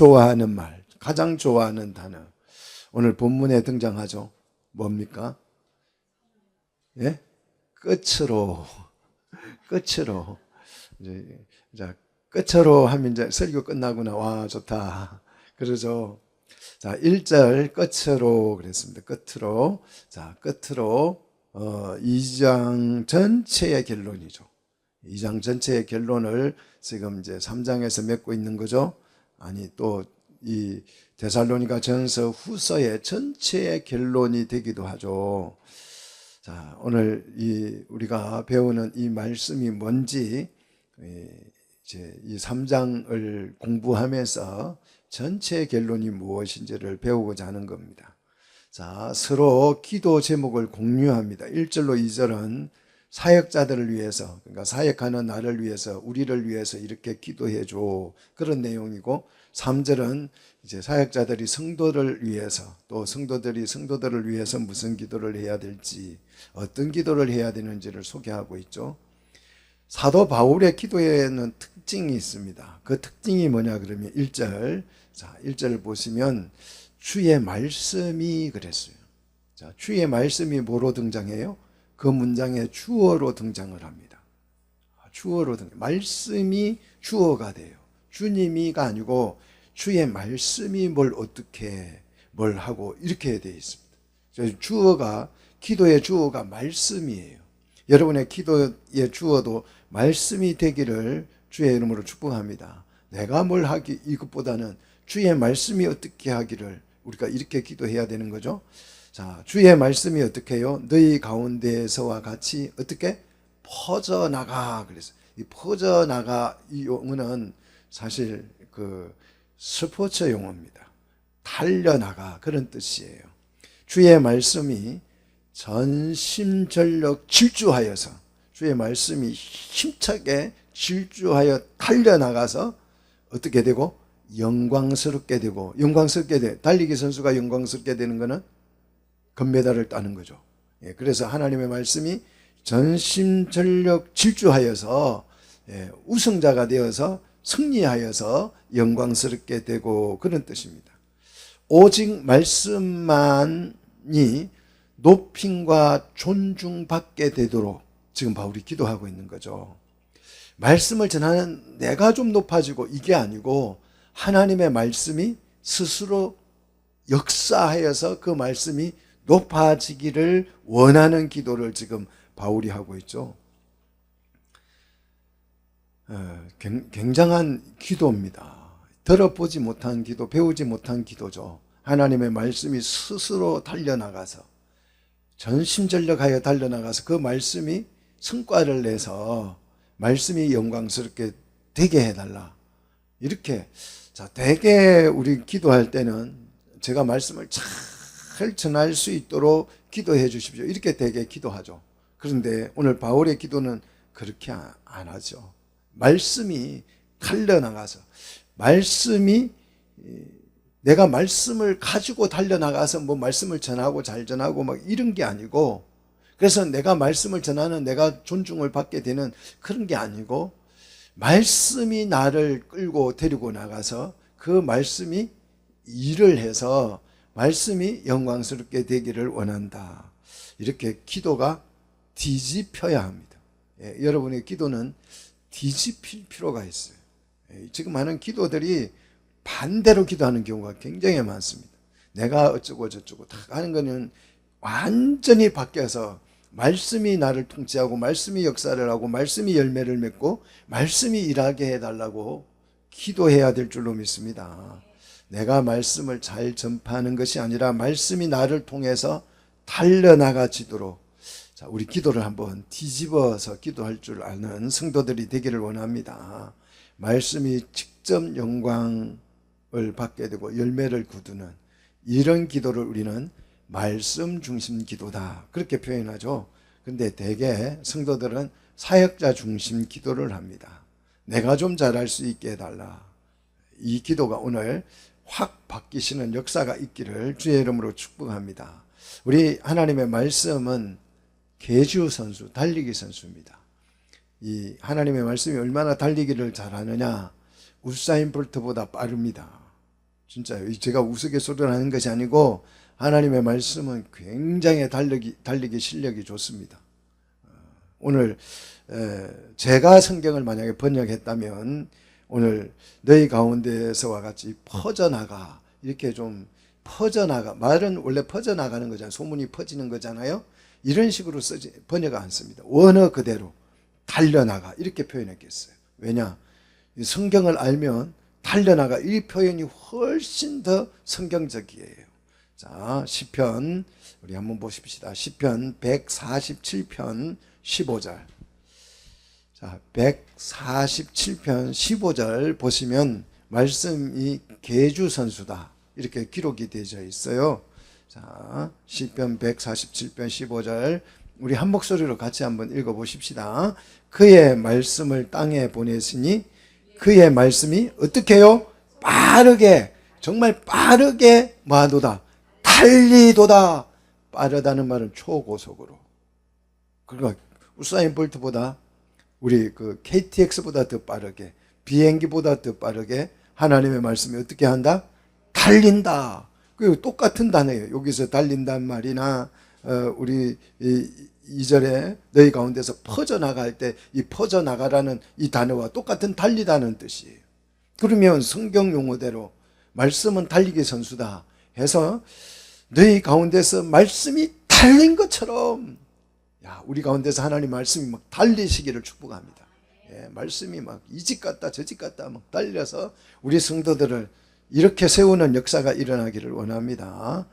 좋아하는 말, 가장 좋아하는 단어, 오늘 본문에 등장하죠. 뭡니까? 예? 끝으로. 끝으로. 자, 끝으로 하면 이제 설교 끝나구나. 와, 좋다. 그러죠. 자, 1절 끝으로 그랬습니다. 끝으로. 자, 끝으로 2장 전체의 결론이죠. 2장 전체의 결론을 지금 이제 3장에서 맺고 있는 거죠. 아니, 또 이 데살로니가 전서 후서의 전체의 결론이 되기도 하죠. 자, 오늘 우리가 배우는 이 말씀이 뭔지 이제 이 3장을 공부하면서 전체 결론이 무엇인지를 배우고자 하는 겁니다. 자, 서로 기도 제목을 공유합니다. 1절로 2절은 사역자들을 위해서, 그러니까 사역하는 나를 위해서, 우리를 위해서 이렇게 기도해 줘, 그런 내용이고, 3절은 이제 사역자들이 성도를 위해서, 또 성도들이 성도들을 위해서 무슨 기도를 해야 될지, 어떤 기도를 해야 되는지를 소개하고 있죠. 사도 바울의 기도에는 특징이 있습니다. 그 특징이 뭐냐 그러면 1절, 자, 1절을 보시면 주의 말씀이 그랬어요. 자, 주의 말씀이 뭐로 등장해요? 그 문장에 주어로 등장을 합니다. 주어로 말씀이 주어가 돼요. 주님이가 아니고 주의 말씀이 뭘 어떻게 뭘 하고 이렇게 되어 있습니다. 주어가, 기도의 주어가 말씀이에요. 여러분의 기도의 주어도 말씀이 되기를 주의 이름으로 축복합니다. 내가 뭘 하기, 이것보다는 주의 말씀이 어떻게 하기를 우리가 이렇게 기도해야 되는 거죠. 자, 주의 말씀이 어떻게 해요? 너희 가운데서와 같이 어떻게? 퍼져나가. 그래서 이 퍼져나가, 이 용어는 사실 그 스포츠 용어입니다. 달려나가, 그런 뜻이에요. 주의 말씀이 전심전력 질주하여서, 주의 말씀이 힘차게 질주하여 달려나가서 어떻게 되고? 영광스럽게 되고, 영광스럽게 돼. 달리기 선수가 영광스럽게 되는 것은 금메달을 따는 거죠. 예, 그래서 하나님의 말씀이 전심전력 질주하여서 우승자가 되어서 승리하여서 영광스럽게 되고, 그런 뜻입니다. 오직 말씀만이 높임과 존중받게 되도록 지금 바울이 기도하고 있는 거죠. 말씀을 전하는 내가 좀 높아지고 이게 아니고 하나님의 말씀이 스스로 역사하여서 그 말씀이 높아지기를 원하는 기도를 지금 바울이 하고 있죠. 굉장한 기도입니다. 들어보지 못한 기도, 배우지 못한 기도죠. 하나님의 말씀이 스스로 달려나가서, 전심전력하여 달려나가서 그 말씀이 성과를 내서 말씀이 영광스럽게 되게 해달라. 이렇게. 자, 대개 우리 기도할 때는 제가 말씀을 잘 전할 수 있도록 기도해 주십시오, 이렇게 대개 기도하죠. 그런데 오늘 바울의 기도는 그렇게 안 하죠. 말씀이 달려나가서, 말씀이, 내가 말씀을 가지고 달려나가서 뭐 말씀을 전하고 잘 전하고 막 이런 게 아니고, 그래서 내가 말씀을 전하는 내가 존중을 받게 되는 그런 게 아니고, 말씀이 나를 끌고 데리고 나가서 그 말씀이 일을 해서 말씀이 영광스럽게 되기를 원한다. 이렇게 기도가 뒤집혀야 합니다. 여러분의 기도는 뒤집힐 필요가 있어요. 지금 많은 기도들이 반대로 기도하는 경우가 굉장히 많습니다. 내가 어쩌고 저쩌고 다 하는 거는 완전히 바뀌어서 말씀이 나를 통치하고 말씀이 역사를 하고 말씀이 열매를 맺고 말씀이 일하게 해달라고 기도해야 될 줄로 믿습니다. 내가 말씀을 잘 전파하는 것이 아니라 말씀이 나를 통해서 달려나가지도록, 자, 우리 기도를 한번 뒤집어서 기도할 줄 아는 성도들이 되기를 원합니다. 말씀이 직접 영광을 받게 되고 열매를 거두는 이런 기도를 우리는 말씀 중심 기도다, 그렇게 표현하죠. 근데 대개 성도들은 사역자 중심 기도를 합니다. 내가 좀 잘할 수 있게 해달라. 이 기도가 오늘 확 바뀌시는 역사가 있기를 주의 이름으로 축복합니다. 우리 하나님의 말씀은 계주 선수, 달리기 선수입니다. 이 하나님의 말씀이 얼마나 달리기를 잘하느냐, 우사인 볼트보다 빠릅니다. 진짜요. 제가 우스갯소리를 하는 것이 아니고 하나님의 말씀은 굉장히 달리기 실력이 좋습니다. 오늘 제가 성경을 만약에 번역했다면 오늘 너희 가운데서와 같이 퍼져나가, 이렇게 좀 퍼져나가, 말은 원래 퍼져나가는 거잖아요. 소문이 퍼지는 거잖아요. 이런 식으로 번역 안 씁니다. 원어 그대로 달려나가 이렇게 표현했겠어요. 왜냐? 성경을 알면 달려나가 이 표현이 훨씬 더 성경적이에요. 자, 시편 우리 한번 보십시다. 시편 147편 15절. 자, 147편 15절 보시면 말씀이 계주선수다 이렇게 기록이 되어 있어요. 자, 시편 147편 15절 우리 한 목소리로 같이 한번 읽어 보십시다. 그의 말씀을 땅에 보내시니 그의 말씀이 어떻게 해요? 빠르게, 정말 빠르게 뭐하도다? 달리도다. 빠르다는 말은 초고속으로. 그러니까 우사인 볼트보다 우리 그 KTX보다 더 빠르게, 비행기보다 더 빠르게 하나님의 말씀이 어떻게 한다? 달린다. 그 똑같은 단어예요. 여기서 달린단 말이나 우리 2절에 너희 가운데서 퍼져나갈 때 이 퍼져나가라는 이 단어와 똑같은 달리다는 뜻이에요. 그러면 성경 용어대로 말씀은 달리기 선수다 해서 너희 가운데서 말씀이 달린 것처럼, 야, 우리 가운데서 하나님 말씀이 막 달리시기를 축복합니다. 예, 말씀이 막 이 집 갔다 저 집 갔다 막 달려서 우리 성도들을 이렇게 세우는 역사가 일어나기를 원합니다.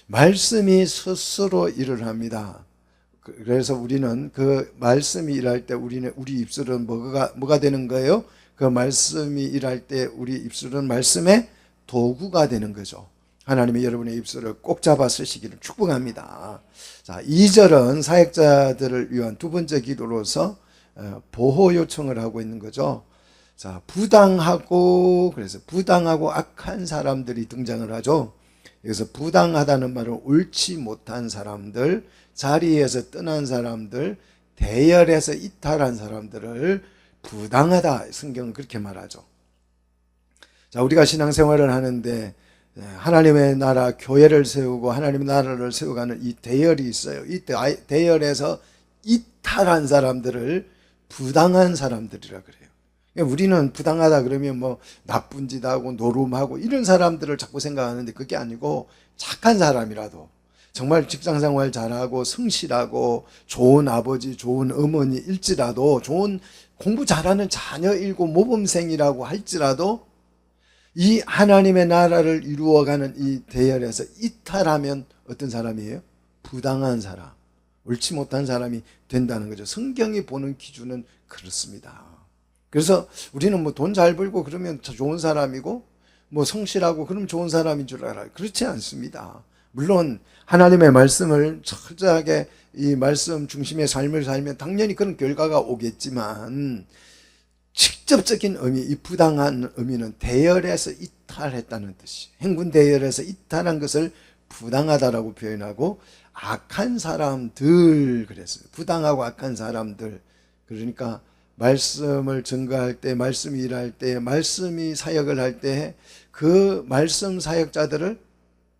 말씀이 스스로 일을 합니다. 그래서 우리는 그 말씀이 일할 때 우리 입술은 뭐가 되는 거예요? 그 말씀이 일할 때 우리 입술은 말씀의 도구가 되는 거죠. 하나님이 여러분의 입술을 꼭 잡아 쓰시기를 축복합니다. 자, 2절은 사역자들을 위한 두 번째 기도로서 보호 요청을 하고 있는 거죠. 자, 그래서 부당하고 악한 사람들이 등장을 하죠. 여기서 부당하다는 말은 옳지 못한 사람들, 자리에서 떠난 사람들, 대열에서 이탈한 사람들을 부당하다, 성경은 그렇게 말하죠. 자, 우리가 신앙생활을 하는데 하나님의 나라, 교회를 세우고 하나님의 나라를 세워가는 이 대열이 있어요. 이 대열에서 이탈한 사람들을 부당한 사람들이라 그래요. 우리는 부당하다 그러면 뭐 나쁜 짓 하고 노름하고 이런 사람들을 자꾸 생각하는데 그게 아니고 착한 사람이라도 정말 직장생활 잘하고 성실하고 좋은 아버지 좋은 어머니일지라도 좋은 공부 잘하는 자녀이고 모범생이라고 할지라도 이 하나님의 나라를 이루어가는 이 대열에서 이탈하면 어떤 사람이에요? 부당한 사람, 옳지 못한 사람이 된다는 거죠. 성경이 보는 기준은 그렇습니다. 그래서 우리는 뭐 돈 잘 벌고 그러면 좋은 사람이고 뭐 성실하고 그러면 좋은 사람인 줄 알아요. 그렇지 않습니다. 물론 하나님의 말씀을 철저하게 이 말씀 중심의 삶을 살면 당연히 그런 결과가 오겠지만 직접적인 의미, 이 부당한 의미는 대열에서 이탈했다는 뜻이, 행군 대열에서 이탈한 것을 부당하다라고 표현하고 악한 사람들 그랬어요. 부당하고 악한 사람들. 그러니까 말씀을 증거할 때, 말씀이 일할 때, 말씀이 사역을 할 때 그 말씀 사역자들을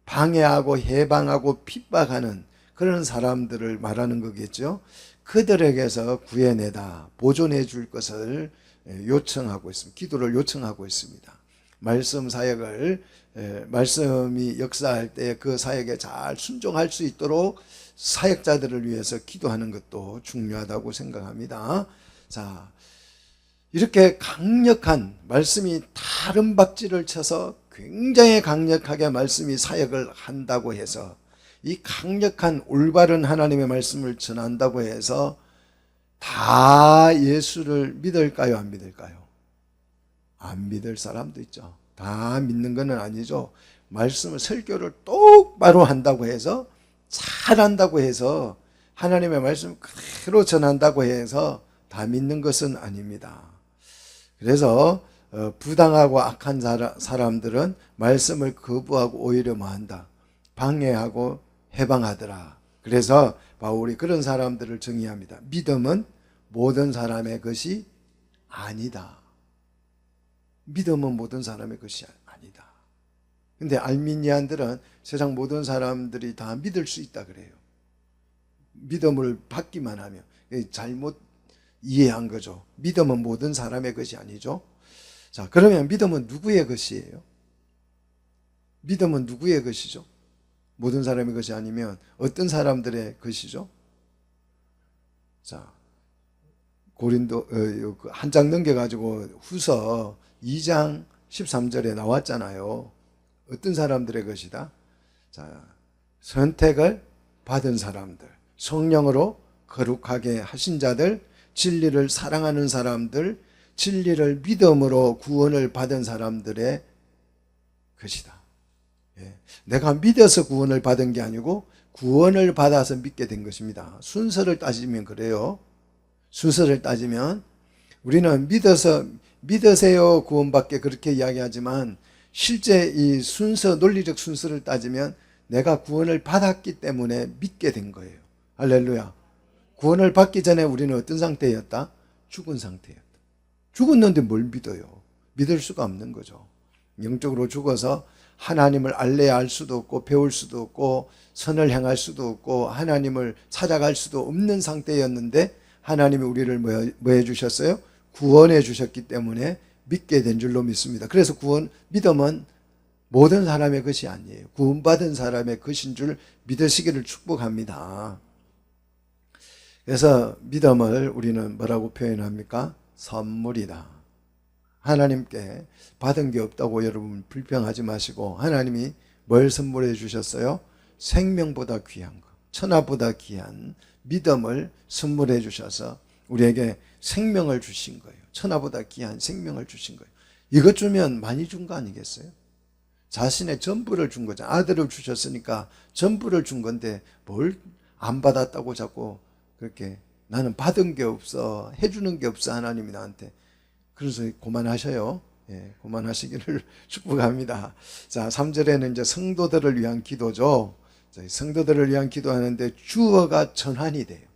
방해하고 해방하고 핍박하는 그런 사람들을 말하는 거겠죠. 그들에게서 구해내다, 보존해 줄 것을 요청하고 있습니다. 기도를 요청하고 있습니다. 말씀 사역을, 말씀이 역사할 때 그 사역에 잘 순종할 수 있도록 사역자들을 위해서 기도하는 것도 중요하다고 생각합니다. 자, 이렇게 강력한 말씀이 다른 박질을 쳐서 굉장히 강력하게 말씀이 사역을 한다고 해서 이 강력한 올바른 하나님의 말씀을 전한다고 해서 다 예수를 믿을까요? 안 믿을까요? 안 믿을 사람도 있죠. 다 믿는 건 아니죠. 말씀을 설교를 똑바로 한다고 해서 잘한다고 해서 하나님의 말씀 그대로 전한다고 해서 다 믿는 것은 아닙니다. 그래서 부당하고 악한 사람들은 말씀을 거부하고 오히려 뭐한다? 방해하고 해방하더라. 그래서 바울이 그런 사람들을 정의합니다. 믿음은 모든 사람의 것이 아니다. 믿음은 모든 사람의 것이 아니다. 근데 알미니안들은 세상 모든 사람들이 다 믿을 수 있다 그래요. 믿음을 받기만 하면. 잘못 이해한 거죠. 믿음은 모든 사람의 것이 아니죠. 자, 그러면 믿음은 누구의 것이에요? 믿음은 누구의 것이죠? 모든 사람의 것이 아니면 어떤 사람들의 것이죠? 자, 고린도 한 장 넘겨가지고 후서 2장 13절에 나왔잖아요. 어떤 사람들의 것이다? 자, 선택을 받은 사람들, 성령으로 거룩하게 하신 자들, 진리를 사랑하는 사람들, 진리를 믿음으로 구원을 받은 사람들의 것이다. 예. 내가 믿어서 구원을 받은 게 아니고 구원을 받아서 믿게 된 것입니다. 순서를 따지면 그래요. 순서를 따지면 우리는 믿으세요 구원받게 그렇게 이야기하지만 실제 이 순서, 논리적 순서를 따지면 내가 구원을 받았기 때문에 믿게 된 거예요. 할렐루야. 구원을 받기 전에 우리는 어떤 상태였다? 죽은 상태였다. 죽었는데 뭘 믿어요? 믿을 수가 없는 거죠. 영적으로 죽어서 하나님을 알래야 알 수도 없고 배울 수도 없고 선을 행할 수도 없고 하나님을 찾아갈 수도 없는 상태였는데 하나님이 우리를 뭐 해주셨어요? 구원해 주셨기 때문에 믿게 된 줄로 믿습니다. 그래서 믿음은 모든 사람의 것이 아니에요. 구원받은 사람의 것인 줄 믿으시기를 축복합니다. 그래서 믿음을 우리는 뭐라고 표현합니까? 선물이다. 하나님께 받은 게 없다고 여러분 불평하지 마시고 하나님이 뭘 선물해 주셨어요? 생명보다 귀한 것, 천하보다 귀한 믿음을 선물해 주셔서 우리에게 생명을 주신 거예요. 천하보다 귀한 생명을 주신 거예요. 이것 주면 많이 준 거 아니겠어요? 자신의 전부를 준 거죠. 아들을 주셨으니까 전부를 준 건데 뭘 안 받았다고 자꾸 그렇게 나는 받은 게 없어, 해주는 게 없어 하나님이 나한테. 그래서 그만하셔요. 예, 그만하시기를 축복합니다. 자, 3절에는 이제 성도들을 위한 기도죠. 성도들을 위한 기도하는데 주어가 전환이 돼요.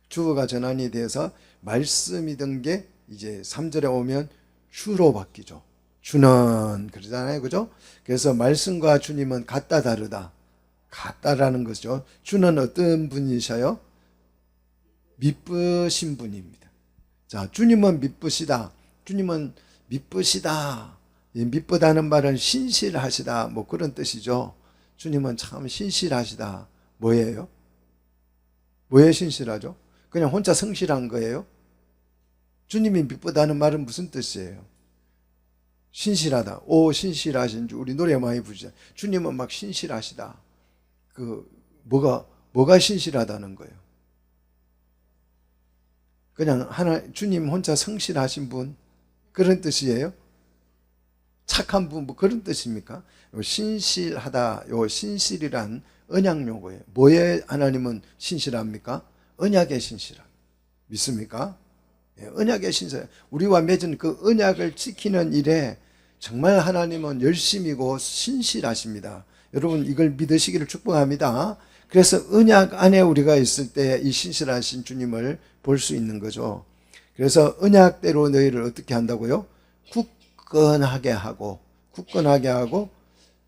주어가 전환이 돼서 말씀이던 게 이제 3절에 오면 주로 바뀌죠. 주는 그러잖아요. 그죠? 그래서 말씀과 주님은 같다 다르다. 같다라는 거죠. 주는 어떤 분이셔요? 미쁘신 분입니다. 자, 주님은 미쁘시다. 주님은 미쁘시다. 미쁘다는 말은 신실하시다. 뭐 그런 뜻이죠. 주님은 참 신실하시다. 뭐예요? 뭐에 신실하죠? 그냥 혼자 성실한 거예요? 주님이 미쁘다는 말은 무슨 뜻이에요? 신실하다. 오, 신실하신 주. 우리 노래 많이 부르죠. 주님은 막 신실하시다. 뭐가 신실하다는 거예요? 그냥 주님 혼자 성실하신 분, 그런 뜻이에요? 착한 분, 뭐 그런 뜻입니까? 신실하다, 요 신실이란 언약 용어예요. 뭐에 하나님은 신실합니까? 언약에 신실함. 믿습니까? 예, 언약에 신실. 우리와 맺은 그 언약을 지키는 일에 정말 하나님은 열심이고 신실하십니다. 여러분 이걸 믿으시기를 축복합니다. 그래서 언약 안에 우리가 있을 때 이 신실하신 주님을 볼 수 있는 거죠. 그래서 언약대로 너희를 어떻게 한다고요? 굳건하게 하고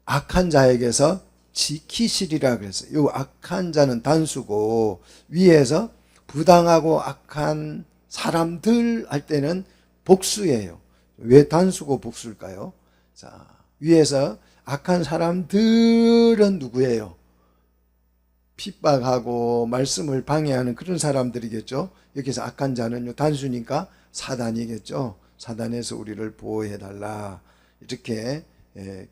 악한 자에게서 지키시리라 그랬어요. 이 악한 자는 단수고 위에서 부당하고 악한 사람들 할 때는 복수예요. 왜 단수고 복수일까요? 자, 위에서 악한 사람들은 누구예요? 핍박하고 말씀을 방해하는 그런 사람들이겠죠. 여기서 악한 자는요, 단수니까 사단이겠죠. 사단에서 우리를 보호해달라. 이렇게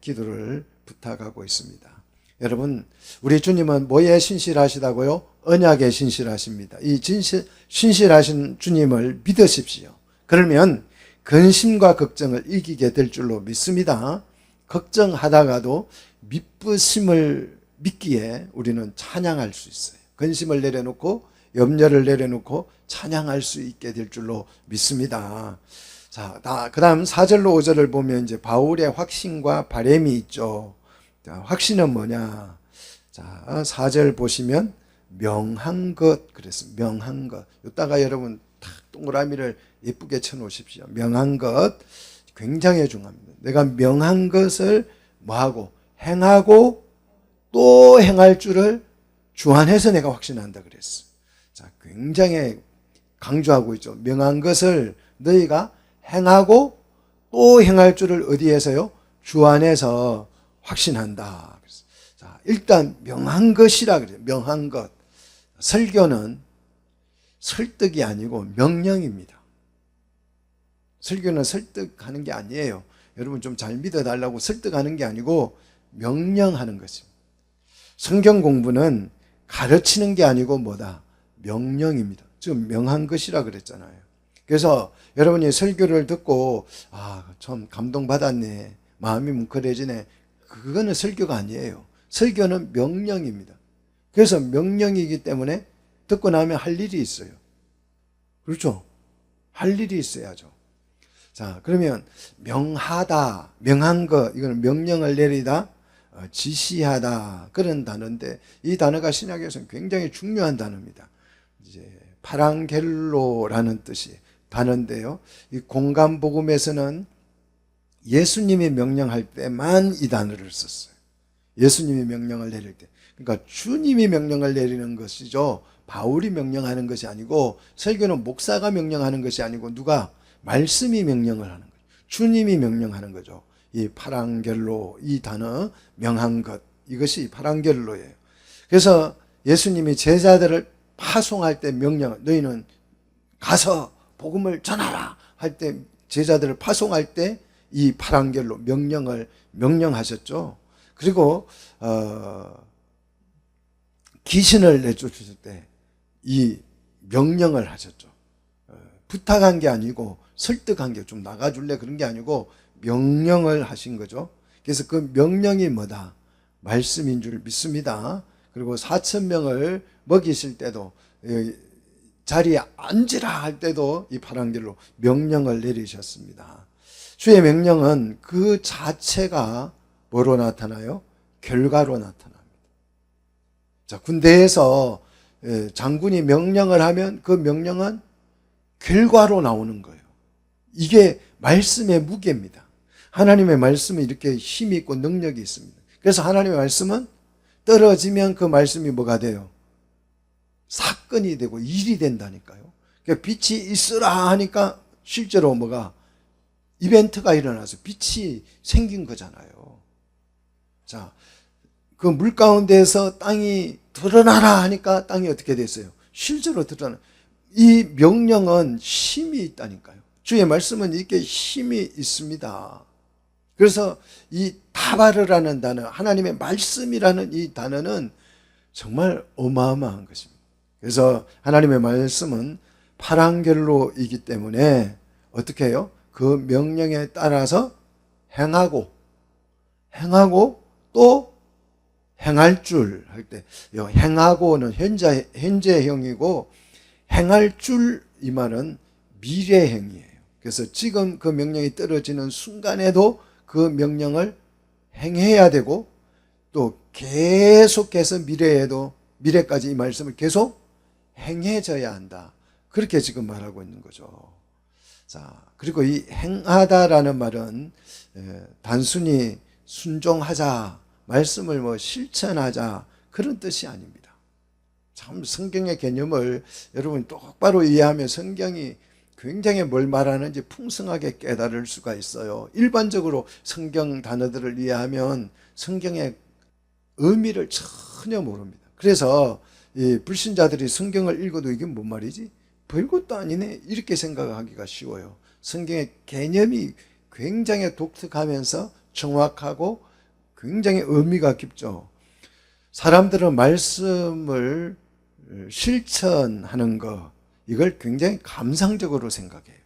기도를 부탁하고 있습니다. 여러분, 우리 주님은 뭐에 신실하시다고요? 언약에 신실하십니다. 이 신실하신 주님을 믿으십시오. 그러면 근심과 걱정을 이기게 될 줄로 믿습니다. 걱정하다가도 미쁘심을 믿기에 우리는 찬양할 수 있어요. 근심을 내려놓고 염려를 내려놓고 찬양할 수 있게 될 줄로 믿습니다. 자, 그 다음 4절로 5절을 보면 이제 바울의 확신과 바램이 있죠. 자, 확신은 뭐냐? 자, 4절 보시면 명한 것 그랬습니다. 명한 것. 이따가 여러분 딱 동그라미를 예쁘게 쳐놓으십시오. 명한 것 굉장히 중요합니다. 내가 명한 것을 뭐하고 행하고 또 행할 줄을 주 안에서 내가 확신한다 그랬어. 자, 굉장히 강조하고 있죠. 명한 것을 너희가 행하고 또 행할 줄을 어디에서요? 주 안에서 확신한다. 자, 일단 명한 것이라 그래요. 명한 것. 설교는 설득이 아니고 명령입니다. 설교는 설득하는 게 아니에요. 여러분 좀 잘 믿어달라고 설득하는 게 아니고 명령하는 것입니다. 성경 공부는 가르치는 게 아니고 뭐다? 명령입니다. 지금 명한 것이라 그랬잖아요. 그래서 여러분이 설교를 듣고 참 감동받았네, 마음이 뭉클해지네, 그거는 설교가 아니에요. 설교는 명령입니다. 그래서 명령이기 때문에 듣고 나면 할 일이 있어요. 그렇죠? 할 일이 있어야죠. 자, 그러면 명하다, 명한 것, 이거는 명령을 내리다, 지시하다, 그런 단어인데, 이 단어가 신약에서는 굉장히 중요한 단어입니다. 이제 파랑겔로라는 뜻이 단어인데요. 이 공간복음에서는 예수님이 명령할 때만 이 단어를 썼어요. 예수님이 명령을 내릴 때. 그러니까 주님이 명령을 내리는 것이죠. 바울이 명령하는 것이 아니고, 설교는 목사가 명령하는 것이 아니고 누가? 말씀이 명령을 하는 거죠. 주님이 명령하는 거죠. 이 파랑겔로, 이 단어 명한 것, 이것이 파랑겔로예요. 그래서 예수님이 제자들을 파송할 때 명령, 너희는 가서 복음을 전하라 할 때, 제자들을 파송할 때 이 파랑겔로 명령을 명령하셨죠. 그리고 귀신을 내쫓으실 때 이 명령을 하셨죠. 부탁한 게 아니고 설득한 게, 좀 나가줄래, 그런 게 아니고 명령을 하신 거죠. 그래서 그 명령이 뭐다? 말씀인 줄 믿습니다. 그리고 4,000명을 먹이실 때도, 자리에 앉으라 할 때도 이 파랑겔로 명령을 내리셨습니다. 주의 명령은 그 자체가 뭐로 나타나요? 결과로 나타납니다. 자, 군대에서 장군이 명령을 하면 그 명령은 결과로 나오는 거예요. 이게 말씀의 무게입니다. 하나님의 말씀은 이렇게 힘이 있고 능력이 있습니다. 그래서 하나님의 말씀은 떨어지면 그 말씀이 뭐가 돼요? 사건이 되고 일이 된다니까요. 그러니까 빛이 있으라 하니까 실제로 뭐가 이벤트가 일어나서 빛이 생긴 거잖아요. 자, 그 물 가운데에서 땅이 드러나라 하니까 땅이 어떻게 됐어요? 실제로 드러나. 이 명령은 힘이 있다니까요. 주의 말씀은 이렇게 힘이 있습니다. 그래서 이 타바르라는 단어, 하나님의 말씀이라는 이 단어는 정말 어마어마한 것입니다. 그래서 하나님의 말씀은 파랑겔로이기 때문에 어떻게 해요? 그 명령에 따라서 행하고 또 행할 줄 할 때, 행하고는 현재형이고 행할 줄, 이 말은 미래행이에요. 그래서 지금 그 명령이 떨어지는 순간에도 그 명령을 행해야 되고, 또 계속해서 미래까지 이 말씀을 계속 행해져야 한다. 그렇게 지금 말하고 있는 거죠. 자, 그리고 이 행하다라는 말은 단순히 순종하자, 말씀을 실천하자, 그런 뜻이 아닙니다. 참 성경의 개념을 여러분 똑바로 이해하면 성경이 굉장히 뭘 말하는지 풍성하게 깨달을 수가 있어요. 일반적으로 성경 단어들을 이해하면 성경의 의미를 전혀 모릅니다. 그래서 이 불신자들이 성경을 읽어도 이게 뭔 말이지? 별것도 아니네, 이렇게 생각하기가 쉬워요. 성경의 개념이 굉장히 독특하면서 정확하고 굉장히 의미가 깊죠. 사람들은 말씀을 실천하는 거, 이걸 굉장히 감상적으로 생각해요.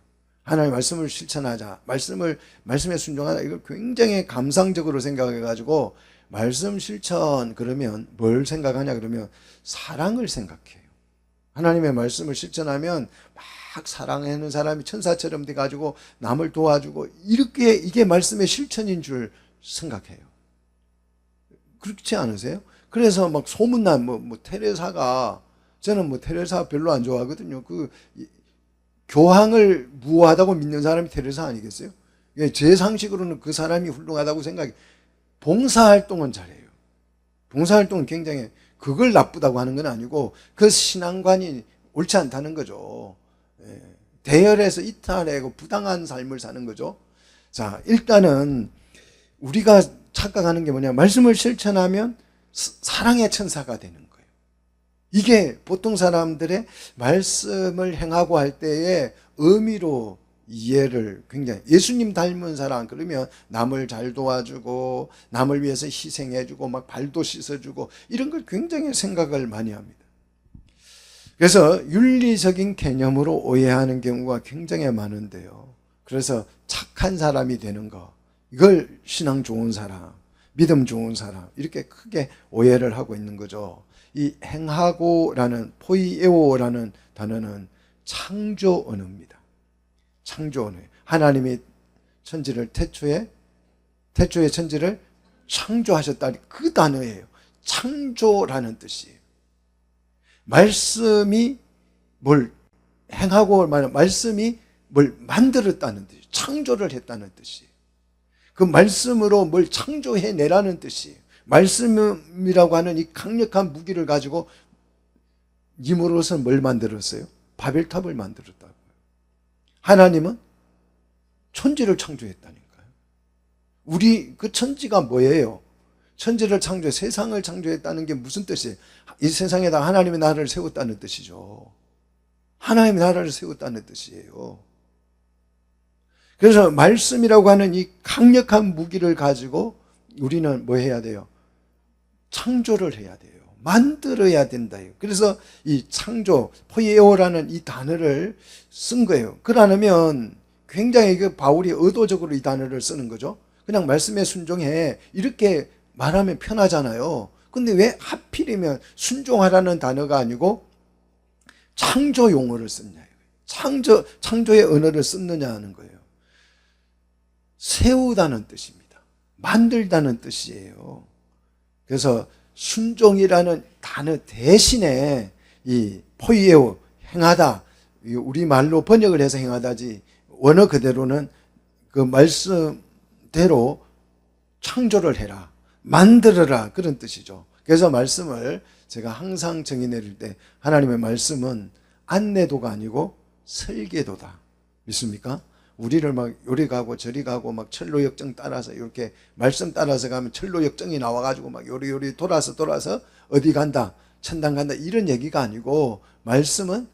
하나님의 말씀을 실천하자, 말씀에 순종하자, 이걸 굉장히 감상적으로 생각해가지고 말씀 실천 그러면 뭘 생각하냐 그러면 사랑을 생각해요. 하나님의 말씀을 실천하면 막 사랑하는 사람이 천사처럼 돼가지고 남을 도와주고, 이게 말씀의 실천인 줄 생각해요. 그렇지 않으세요? 그래서 막 소문난 테레사가, 저는 테레사 별로 안 좋아하거든요. 그 교황을 무호하다고 믿는 사람이 테레사 아니겠어요? 제 상식으로는 그 사람이 훌륭하다고 생각해. 봉사활동은 잘해요. 봉사활동은 굉장히 그걸 나쁘다고 하는 건 아니고 그 신앙관이 옳지 않다는 거죠. 대열에서 이탈하고 부당한 삶을 사는 거죠. 자, 일단은 우리가 착각하는 게 뭐냐, 말씀을 실천하면 사랑의 천사가 되는 거예요. 이게 보통 사람들의 말씀을 행하고 할 때의 의미로 이해를 굉장히, 예수님 닮은 사람 그러면 남을 잘 도와주고 남을 위해서 희생해주고 막 발도 씻어주고 이런 걸 굉장히 생각을 많이 합니다. 그래서 윤리적인 개념으로 오해하는 경우가 굉장히 많은데요. 그래서 착한 사람이 되는 거, 이걸 신앙 좋은 사람, 믿음 좋은 사람 이렇게 크게 오해를 하고 있는 거죠. 이 행하고라는 포이에오라는 단어는 창조 언어입니다. 창조 언어예요. 하나님이 천지를 태초에 천지를 창조하셨다, 그 단어예요. 창조라는 뜻이에요. 말씀이 뭘 행하고 말씀이 뭘 만들었다는 뜻이에요. 창조를 했다는 뜻이에요. 그 말씀으로 뭘 창조해내라는 뜻이에요. 말씀이라고 하는 이 강력한 무기를 가지고 힘으로서 뭘 만들었어요? 바벨탑을 만들었다고요. 하나님은 천지를 창조했다니까요. 우리 그 천지가 뭐예요? 천지를 창조해, 세상을 창조했다는 게 무슨 뜻이에요? 이 세상에다 하나님의 나라를 세웠다는 뜻이죠. 하나님의 나라를 세웠다는 뜻이에요. 그래서 말씀이라고 하는 이 강력한 무기를 가지고 우리는 뭐 해야 돼요? 창조를 해야 돼요. 만들어야 된다. 그래서 이 창조, 포이에오라는 이 단어를 쓴 거예요. 그러면 굉장히 바울이 의도적으로 이 단어를 쓰는 거죠. 그냥 말씀에 순종해 이렇게 말하면 편하잖아요. 근데 왜 하필이면 순종하라는 단어가 아니고 창조 용어를 썼냐, 창조의 언어를 썼느냐 하는 거예요. 세우다는 뜻입니다. 만들다는 뜻이에요. 그래서 순종이라는 단어 대신에 이 포이에오, 행하다, 우리말로 번역을 해서 행하다지 원어 그대로는 그 말씀대로 창조를 해라, 만들어라, 그런 뜻이죠. 그래서 말씀을 제가 항상 정의 내릴 때 하나님의 말씀은 안내도가 아니고 설계도다. 믿습니까? 우리를 막 요리 가고 저리 가고 막 철로 역정 따라서 이렇게 말씀 따라서 가면 철로 역정이 나와가지고 막 요리 돌아서 어디 간다, 천당 간다, 이런 얘기가 아니고 말씀은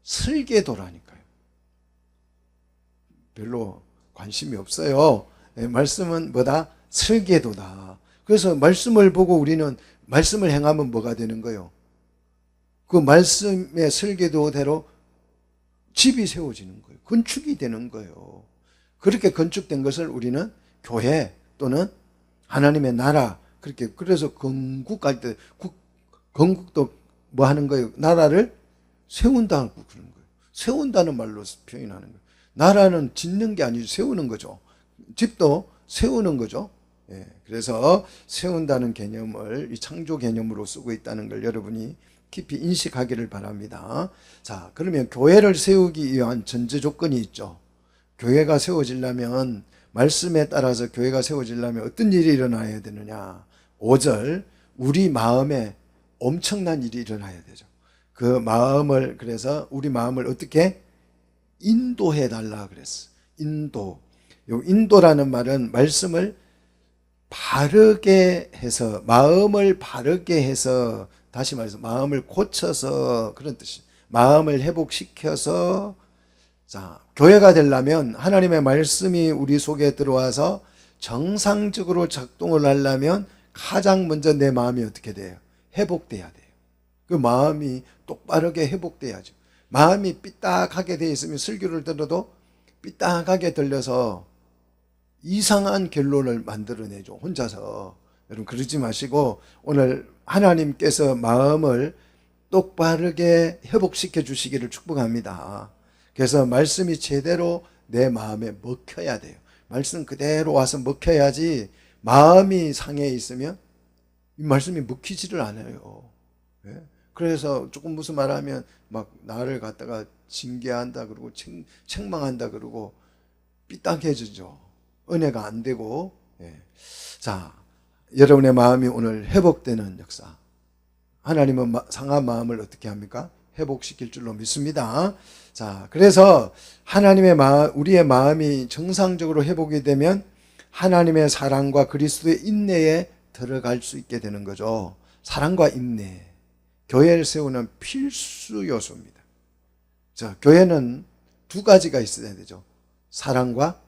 설계도라니까요. 별로 관심이 없어요. 말씀은 뭐다? 설계도다. 그래서 말씀을 보고 우리는 말씀을 행하면 뭐가 되는 거예요? 그 말씀의 설계도대로 집이 세워지는 거예요. 건축이 되는 거예요. 그렇게 건축된 것을 우리는 교회 또는 하나님의 나라, 그렇게, 그래서 건국할 때 건국도 뭐 하는 거예요? 나라를 세운다고 그러는 거예요. 세운다는 말로 표현하는 거예요. 나라는 짓는 게 아니죠. 세우는 거죠. 집도 세우는 거죠. 예, 그래서 세운다는 개념을 이 창조 개념으로 쓰고 있다는 걸 여러분이 깊이 인식하기를 바랍니다. 자, 그러면 교회를 세우기 위한 전제 조건이 있죠. 교회가 세워지려면, 말씀에 따라서 교회가 세워지려면 어떤 일이 일어나야 되느냐. 5절, 우리 마음에 엄청난 일이 일어나야 되죠. 그 마음을, 그래서 우리 마음을 어떻게 인도해 달라 그랬어. 인도. 요 인도라는 말은 말씀을 바르게 해서, 마음을 바르게 해서, 다시 말해서 마음을 고쳐서, 그런 뜻이, 마음을 회복시켜서. 자, 교회가 되려면 하나님의 말씀이 우리 속에 들어와서 정상적으로 작동을 하려면 가장 먼저 내 마음이 어떻게 돼요? 회복돼야 돼요. 그 마음이 똑바르게 회복돼야죠. 마음이 삐딱하게 돼 있으면 설교를 들어도 삐딱하게 들려서 이상한 결론을 만들어내죠, 혼자서. 여러분 그러지 마시고 오늘 하나님께서 마음을 똑바르게 회복시켜 주시기를 축복합니다. 그래서 말씀이 제대로 내 마음에 먹혀야 돼요. 말씀 그대로 와서 먹혀야지. 마음이 상해 있으면 이 말씀이 먹히지를 않아요. 그래서 조금 무슨 말하면 막 나를 갖다가 징계한다 그러고 책망한다 그러고 삐딱해지죠. 은혜가 안 되고. 자, 여러분의 마음이 오늘 회복되는 역사. 하나님은 상한 마음을 어떻게 합니까? 회복시킬 줄로 믿습니다. 자, 그래서 하나님의 우리의 마음이 정상적으로 회복이 되면 하나님의 사랑과 그리스도의 인내에 들어갈 수 있게 되는 거죠. 사랑과 인내. 교회를 세우는 필수 요소입니다. 자, 교회는 두 가지가 있어야 되죠. 사랑과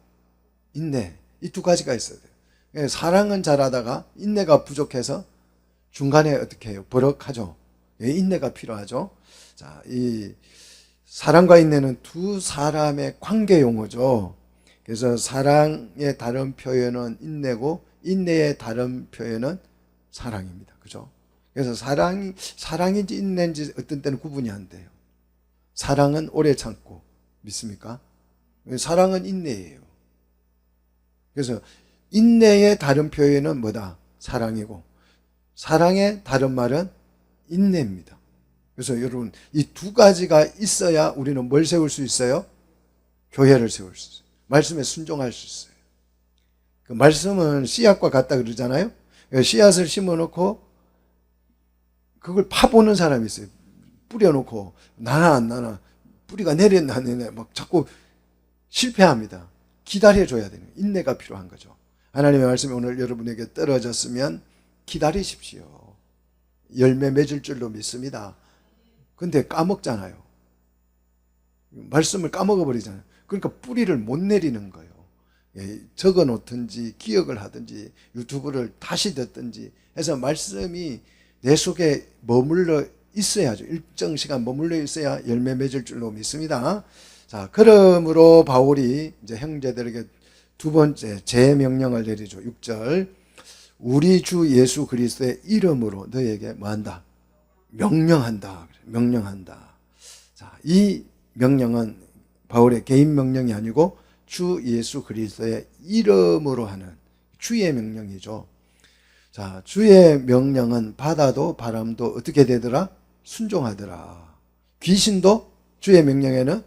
인내. 이 두 가지가 있어야 돼요. 사랑은 잘하다가 인내가 부족해서 중간에 어떻게 해요? 버럭하죠. 인내가 필요하죠. 자, 이 사랑과 인내는 두 사람의 관계 용어죠. 그래서 사랑의 다른 표현은 인내고 인내의 다른 표현은 사랑입니다. 그죠? 그래서 사랑인지 인내인지 어떤 때는 구분이 안 돼요. 사랑은 오래 참고 믿습니까? 사랑은 인내예요. 그래서 인내의 다른 표현은 뭐다? 사랑이고 사랑의 다른 말은 인내입니다. 그래서 여러분 이 두 가지가 있어야 우리는 뭘 세울 수 있어요? 교회를 세울 수 있어요. 말씀에 순종할 수 있어요. 그 말씀은 씨앗과 같다 그러잖아요. 씨앗을 심어놓고 그걸 파보는 사람이 있어요. 뿌려놓고 나나 안 나나 뿌리가 내렸나 안 내렸나 막 자꾸 실패합니다. 기다려줘야 되는 인내가 필요한 거죠. 하나님의 말씀이 오늘 여러분에게 떨어졌으면 기다리십시오. 열매 맺을 줄로 믿습니다. 근데 까먹잖아요. 말씀을 까먹어 버리잖아요. 그러니까 뿌리를 못 내리는 거예요. 적어 놓든지 기억을 하든지 유튜브를 다시 듣든지 해서 말씀이 내 속에 머물러 있어야죠. 일정 시간 머물러 있어야 열매 맺을 줄로 믿습니다. 자, 그러므로 바울이 이제 형제들에게 두 번째 재명령을 내리죠. 6절. 우리 주 예수 그리스도의 이름으로 너에게 뭐한다? 명령한다. 명령한다. 자, 이 명령은 바울의 개인 명령이 아니고 주 예수 그리스도의 이름으로 하는 주의 명령이죠. 자, 주의 명령은 바다도 바람도 어떻게 되더라? 순종하더라. 귀신도 주의 명령에는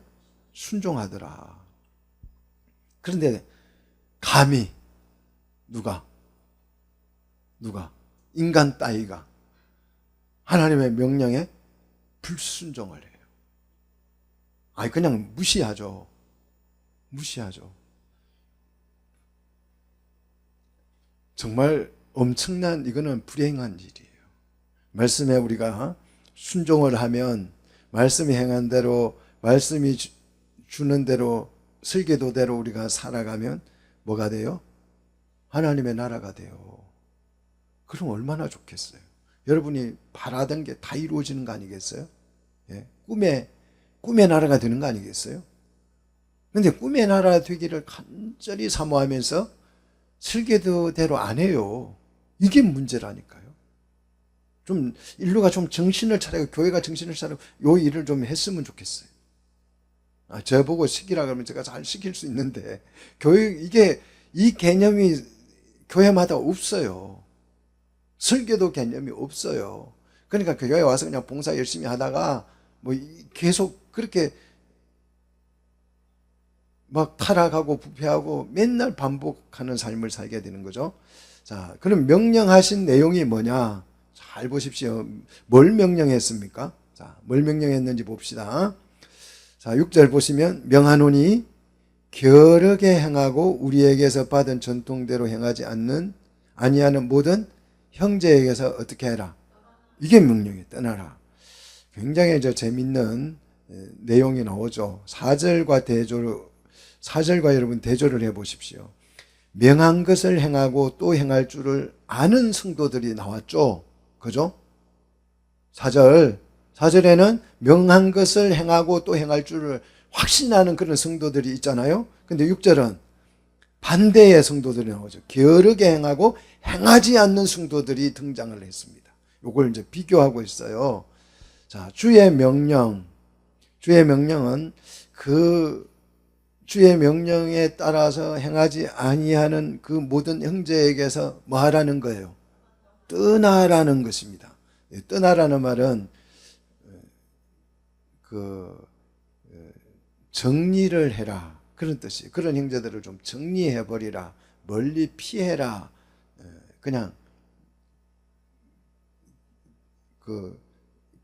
순종하더라. 그런데 감히 누가 인간 따위가 하나님의 명령에 불순종을 해요. 아니 그냥 무시하죠. 정말 엄청난 이거는 불행한 일이에요. 말씀에 우리가 순종을 하면 말씀이 행한 대로 말씀이 주는 대로 설계도대로 우리가 살아가면 뭐가 돼요? 하나님의 나라가 돼요. 그럼 얼마나 좋겠어요. 여러분이 바라던 게 다 이루어지는 거 아니겠어요? 예? 꿈의 나라가 되는 거 아니겠어요? 근데 꿈의 나라 되기를 간절히 사모하면서 설계도대로 안 해요. 이게 문제라니까요. 좀 인류가 좀 정신을 차리고 교회가 정신을 차리고 요 일을 좀 했으면 좋겠어요. 저보고 시키라 그러면 제가 잘 시킬 수 있는데 이 개념이 교회마다 없어요. 설계도 개념이 없어요. 그러니까 교회에 와서 그냥 봉사 열심히 하다가 뭐 계속 그렇게 막 타락하고 부패하고 맨날 반복하는 삶을 살게 되는 거죠. 자, 그럼 명령하신 내용이 뭐냐? 잘 보십시오. 뭘 명령했습니까? 자, 뭘 명령했는지 봅시다. 자, 6절 보시면 명하노니 게으르게 행하고 우리에게서 받은 전통대로 행하지 아니하는 모든 형제에게서 어떻게 해라? 이게 명령이에요. 떠나라. 굉장히 재밌는 내용이 나오죠. 4절과 여러분 대조를 해 보십시오. 명한 것을 행하고 또 행할 줄을 아는 성도들이 나왔죠. 그죠? 4절에는 명한 것을 행하고 또 행할 줄을 확신하는 그런 성도들이 있잖아요. 근데 6절은 반대의 성도들이 나오죠. 게으르게 행하고 행하지 않는 성도들이 등장을 했습니다. 이걸 이제 비교하고 있어요. 자, 주의 명령은 그 주의 명령에 따라서 행하지 아니하는 그 모든 형제에게서 뭐 하라는 거예요? 떠나라는 것입니다. 떠나라는 말은 정리를 해라 그런 뜻이에요. 그런 형제들을 좀 정리해버리라, 멀리 피해라, 그냥 그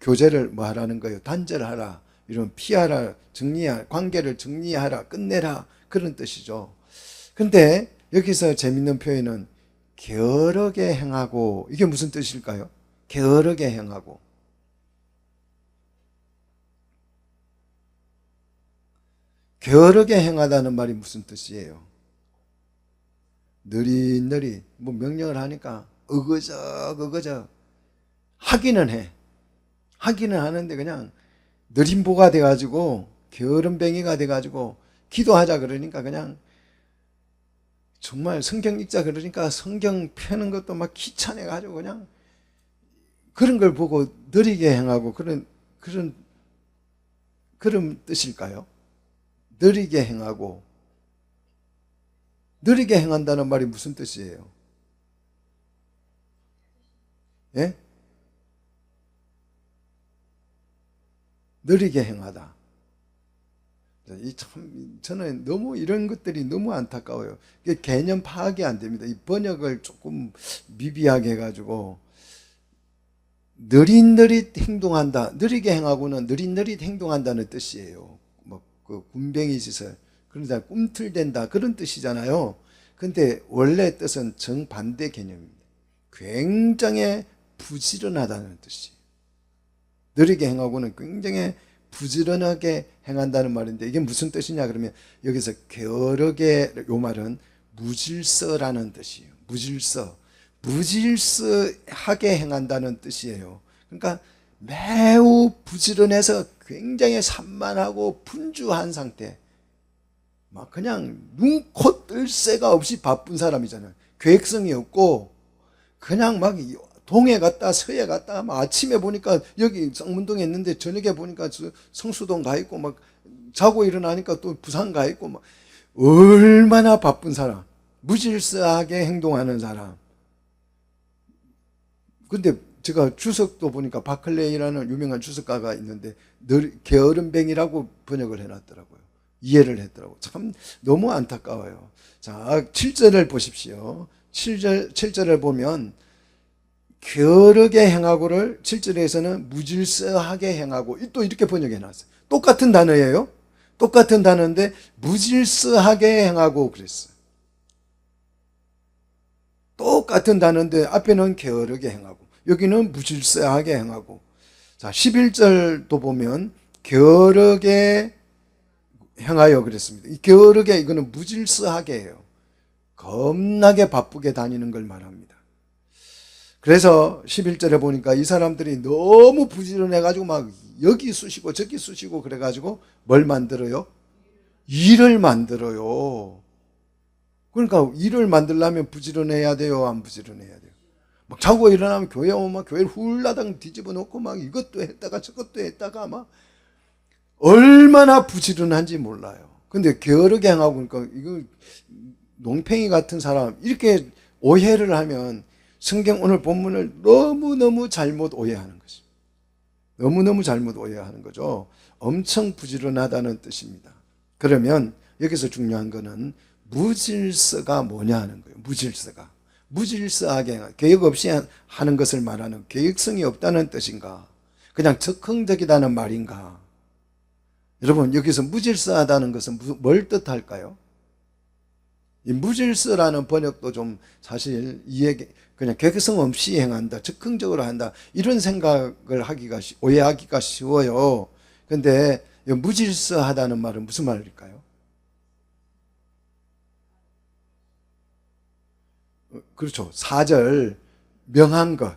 교제를 뭐 하라는 거예요? 단절하라, 이런 피하라, 정리하라, 관계를 정리하라, 끝내라, 그런 뜻이죠. 근데 여기서 재밌는 표현은 게으르게 행하고, 이게 무슨 뜻일까요? 게으르게 행하고. 게으르게 행하다는 말이 무슨 뜻이에요? 느릿느릿 뭐 명령을 하니까 어거적 하기는 해. 하기는 하는데 그냥 느림보가 돼가지고 게으름뱅이가 돼가지고 기도하자 그러니까 그냥 정말 성경 읽자 그러니까 성경 펴는 것도 막 귀찮아가지고 그냥 그런 걸 보고 느리게 행하고 그런 뜻일까요? 느리게 행하고. 느리게 행한다는 말이 무슨 뜻이에요? 예? 느리게 행하다. 저는 너무 이런 것들이 너무 안타까워요. 개념 파악이 안 됩니다. 이 번역을 조금 미비하게 해가지고 느릿느릿 행동한다. 느리게 행하고는 느릿느릿 행동한다는 뜻이에요. 뭐 그 군뱅이 짓을 그러다 꿈틀댄다 그런 뜻이잖아요. 근데 원래 뜻은 정반대 개념입니다. 굉장히 부지런하다는 뜻이에요. 느리게 행하고는 굉장히 부지런하게 행한다는 말인데 이게 무슨 뜻이냐 그러면 여기서 게으르게 요 말은 무질서라는 뜻이에요. 무질서하게 행한다는 뜻이에요. 그러니까 매우 부지런해서 굉장히 산만하고 분주한 상태, 막 그냥 눈코 뜰 새가 없이 바쁜 사람이잖아요. 계획성이 없고 그냥 막 동해 갔다 서해 갔다 막 아침에 보니까 여기 쌍문동에 있는데 저녁에 보니까 성수동 가 있고 막 자고 일어나니까 또 부산 가 있고 막 얼마나 바쁜 사람, 무질서하게 행동하는 사람. 근데 제가 주석도 보니까 바클레이라는 유명한 주석가가 있는데 늘 게으름뱅이라고 번역을 해놨더라고요. 이해를 했더라고요. 참 너무 안타까워요. 자, 7절을 보십시오. 7절을 보면 게으르게 행하고를 7절에서는 무질서하게 행하고 또 이렇게 번역해놨어요. 똑같은 단어예요. 똑같은 단어인데 무질서하게 행하고 그랬어요. 똑같은 단어인데 앞에는 게으르게 행하고 여기는 무질서하게 행하고. 자, 11절도 보면 게으르게 행하여 그랬습니다. 이 게으르게 이거는 무질서하게 해요. 겁나게 바쁘게 다니는 걸 말합니다. 그래서 11절에 보니까 이 사람들이 너무 부지런해가지고 막 여기 쑤시고 저기 쑤시고 그래가지고 뭘 만들어요? 일을 만들어요. 그러니까 일을 만들려면 부지런해야 돼요? 안 부지런해야 돼요? 막 자고 일어나면 교회 오면 교회를 훌라당 뒤집어 놓고 막 이것도 했다가 저것도 했다가 막 얼마나 부지런한지 몰라요. 근데 게으르게 행하고 그러니까 이거 농팽이 같은 사람 이렇게 오해를 하면 성경 오늘 본문을 너무너무 잘못 오해하는 것입니다. 너무너무 잘못 오해하는 거죠. 엄청 부지런하다는 뜻입니다. 그러면 여기서 중요한 거는 무질서가 뭐냐 하는 거예요. 무질서하게 계획 없이 하는 것을 말하는 계획성이 없다는 뜻인가? 그냥 즉흥적이다는 말인가? 여러분 여기서 무질서하다는 것은 뭘 뜻할까요? 이 무질서라는 번역도 좀 사실 그냥 계획성 없이 행한다, 즉흥적으로 한다 이런 생각을 오해하기가 쉬워요. 그런데 무질서하다는 말은 무슨 말일까요? 그렇죠. 4절 명한 것,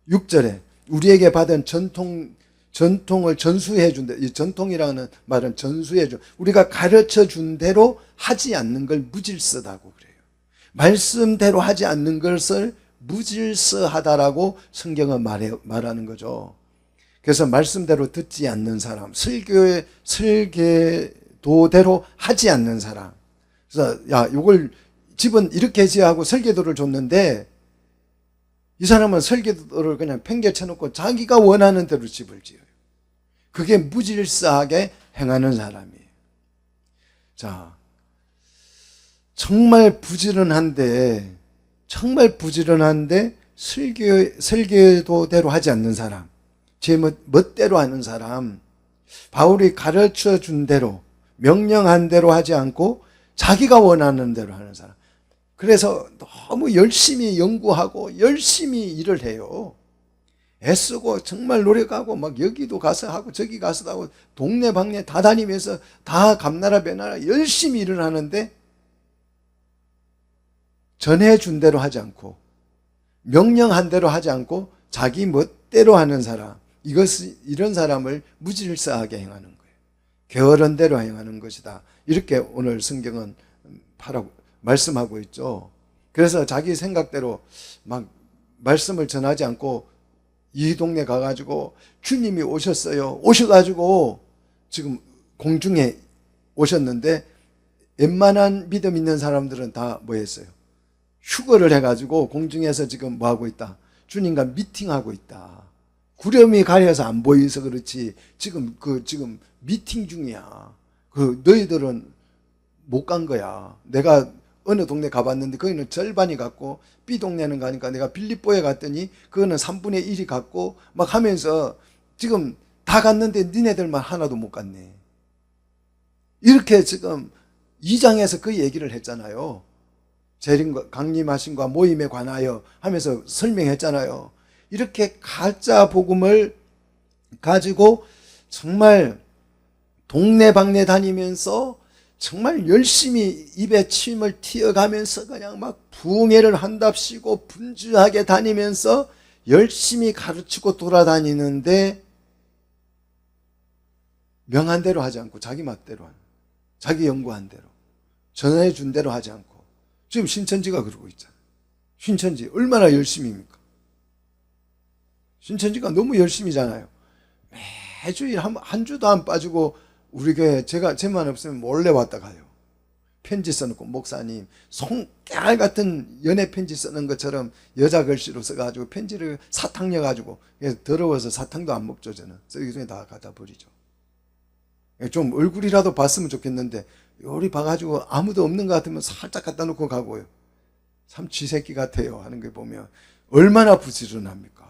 6절에 우리에게 받은 전통을 전수해 준다. 이 전통이라는 말은 전수해 준, 우리가 가르쳐 준 대로 하지 않는 걸 무질서다고 그래요. 말씀대로 하지 않는 것을 무질서하다라고 성경은 말하는 거죠. 그래서 말씀대로 듣지 않는 사람, 설계도대로 하지 않는 사람. 그래서 야, 이걸 집은 이렇게 지어 하고 설계도를 줬는데 이 사람은 설계도를 그냥 팽개쳐놓고 자기가 원하는 대로 집을 지어요. 그게 무질서하게 행하는 사람이에요. 자, 정말 부지런한데 설교도대로 하지 않는 사람, 제 멋대로 하는 사람, 바울이 가르쳐 준 대로, 명령한 대로 하지 않고 자기가 원하는 대로 하는 사람. 그래서 너무 열심히 연구하고 열심히 일을 해요. 애쓰고 정말 노력하고 막 여기도 가서 하고 저기 가서 하고 동네 방네 다 다니면서 다 감나라 배나라 열심히 일을 하는데 전해준 대로 하지 않고 명령한 대로 하지 않고 자기 멋대로 하는 사람, 이런 사람을 무질서하게 행하는 거예요. 게으른 대로 행하는 것이다. 이렇게 오늘 성경은 말씀하고 있죠. 그래서 자기 생각대로 막 말씀을 전하지 않고 이 동네 가가지고 주님이 오셨어요. 오셔가지고 지금 공중에 오셨는데 웬만한 믿음 있는 사람들은 다 뭐 했어요? 휴거를 해가지고 공중에서 지금 뭐 하고 있다? 주님과 미팅하고 있다. 구름이 가려서 안 보여서 그렇지 지금 미팅 중이야. 너희들은 못 간 거야. 내가 어느 동네 가봤는데 거기는 절반이 갔고 B 동네는 가니까 내가 빌립보에 갔더니 그거는 3분의 1이 갔고 막 하면서 지금 다 갔는데 니네들만 하나도 못 갔네. 이렇게 지금 2장에서 그 얘기를 했잖아요. 재림과 강림하심과 모임에 관하여 하면서 설명했잖아요. 이렇게 가짜 복음을 가지고 정말 동네방네 다니면서 정말 열심히 입에 침을 튀어가면서 그냥 막 부흥회를 한답시고 분주하게 다니면서 열심히 가르치고 돌아다니는데 명한 대로 하지 않고 자기 맛대로 하는, 자기 연구한 대로 전해준 대로 하지 않고 지금 신천지가 그러고 있잖아요. 신천지 얼마나 열심입니까? 신천지가 너무 열심이잖아요. 매주일 한 주도 안 빠지고 우리 교회 제만 없으면 몰래 왔다 가요. 편지 써놓고 목사님 송깨알 같은 연애 편지 쓰는 것처럼 여자 글씨로 써가지고 편지를 사탕 넣어가지고 더러워서 사탕도 안 먹죠. 저는 쓰기 전에 다 갖다 버리죠. 좀 얼굴이라도 봤으면 좋겠는데 요리 봐가지고 아무도 없는 것 같으면 살짝 갖다 놓고 가고요. 참 쥐새끼 같아요 하는 거 보면 얼마나 부지런합니까?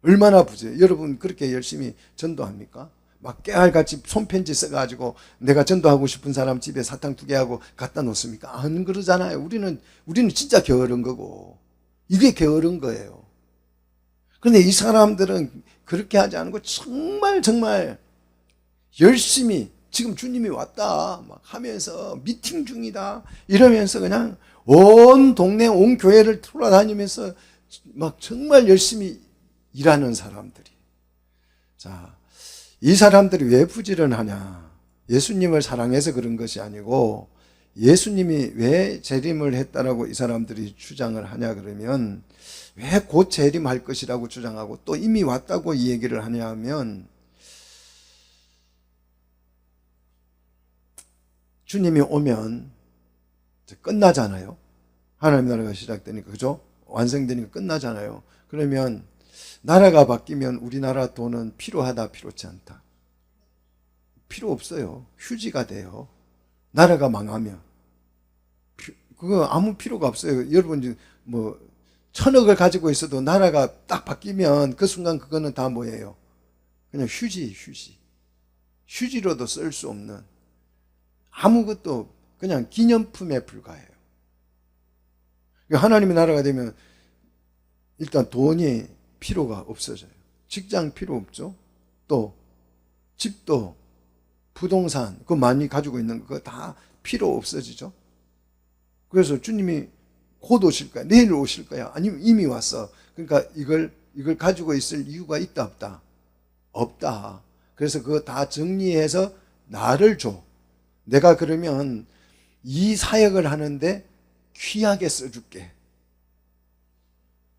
얼마나 여러분 그렇게 열심히 전도합니까? 막 깨알같이 손편지 써가지고 내가 전도하고 싶은 사람 집에 사탕 2개 하고 갖다 놓습니까? 안 그러잖아요. 우리는 진짜 게으른 거고 이게 게으른 거예요. 그런데 이 사람들은 그렇게 하지 않고 정말 열심히 지금 주님이 왔다 막 하면서 미팅 중이다 이러면서 그냥 온 동네 온 교회를 돌아다니면서 막 정말 열심히 일하는 사람들이. 자, 이 사람들이 왜 부지런하냐? 예수님을 사랑해서 그런 것이 아니고 예수님이 왜 재림을 했다라고 이 사람들이 주장을 하냐 그러면 왜 곧 재림할 것이라고 주장하고 또 이미 왔다고 이 얘기를 하냐 하면 주님이 오면 끝나잖아요. 하나님 나라가 시작되니까, 그죠? 완성되니까 끝나잖아요. 그러면 나라가 바뀌면 우리나라 돈은 필요하다, 필요치 않다? 필요 없어요. 휴지가 돼요. 나라가 망하면. 그거 아무 필요가 없어요. 여러분, 뭐, 1000억을 가지고 있어도 나라가 딱 바뀌면 그 순간 그거는 다 뭐예요? 그냥 휴지. 휴지로도 쓸 수 없는 아무것도 그냥 기념품에 불과해요. 하나님의 나라가 되면 일단 돈이 필요가 없어져요. 직장 필요 없죠. 또 집도 부동산 그거 많이 가지고 있는 거 다 필요 없어지죠. 그래서 주님이 곧 오실 거야. 내일 오실 거야. 아니면 이미 왔어. 그러니까 이걸 가지고 있을 이유가 있다 없다? 없다. 그래서 그거 다 정리해서 나를 줘. 내가 그러면 이 사역을 하는데 귀하게 써줄게.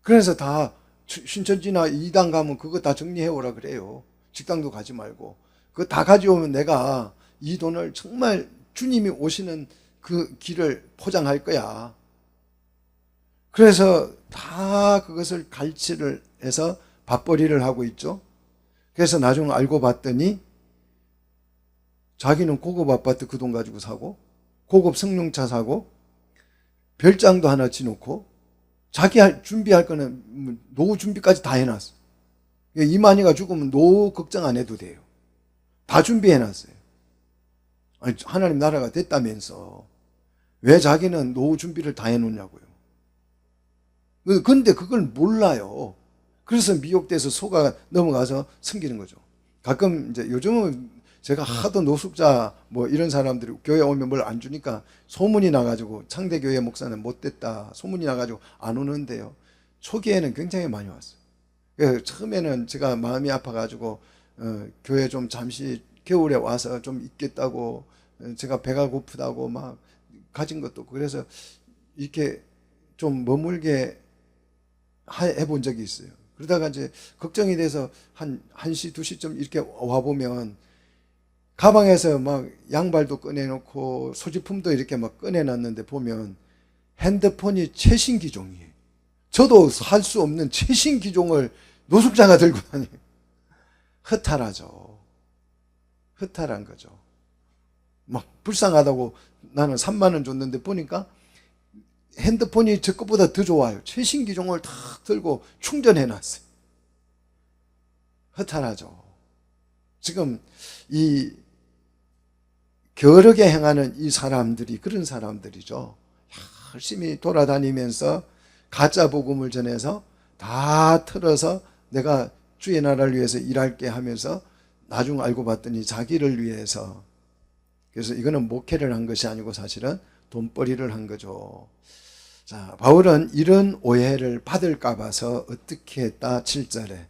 그래서 다 신천지나 이당 가면 그거 다 정리해 오라 그래요. 직당도 가지 말고. 그거 다 가져오면 내가 이 돈을 정말 주님이 오시는 그 길을 포장할 거야. 그래서 다 그것을 갈취를 해서 밥벌이를 하고 있죠. 그래서 나중에 알고 봤더니 자기는 고급 아파트 그 돈 가지고 사고 고급 승용차 사고 별장도 하나 지놓고 자기 준비할 거는 노후 준비까지 다 해놨어. 이만희가 죽으면 노후 걱정 안 해도 돼요. 다 준비해놨어요. 아니, 하나님 나라가 됐다면서 왜 자기는 노후 준비를 다 해놓냐고요. 근데 그걸 몰라요. 그래서 미혹돼서 속아 넘어가서 숨기는 거죠. 가끔 이제 요즘은 제가 하도 노숙자 뭐 이런 사람들이 교회 오면 뭘 안 주니까 소문이 나가지고 창대교회 목사는 못됐다 소문이 나가지고 안 오는데요. 초기에는 굉장히 많이 왔어요. 처음에는 제가 마음이 아파가지고 교회 좀 잠시 겨울에 와서 좀 있겠다고 제가 배가 고프다고 막 가진 것도 그래서 이렇게 좀 머물게 해본 적이 있어요. 그러다가 이제 걱정이 돼서 한 1시, 2시쯤 이렇게 와보면 가방에서 막 양발도 꺼내놓고 소지품도 이렇게 막 꺼내놨는데 보면 핸드폰이 최신 기종이에요. 저도 할 수 없는 최신 기종을 노숙자가 들고 다녀요. 허탈하죠. 허탈한 거죠. 막 불쌍하다고 나는 3만 원 줬는데 보니까 핸드폰이 저 것보다 더 좋아요. 최신 기종을 탁 들고 충전해놨어요. 허탈하죠. 지금 이 게으르게 행하는 이 사람들이 그런 사람들이죠. 열심히 돌아다니면서 가짜 복음을 전해서 다 틀어서 내가 주의 나라를 위해서 일할게 하면서 나중 알고 봤더니 자기를 위해서, 그래서 이거는 목회를 한 것이 아니고 사실은 돈벌이를 한 거죠. 자, 바울은 이런 오해를 받을까 봐서 어떻게 했다? 7절에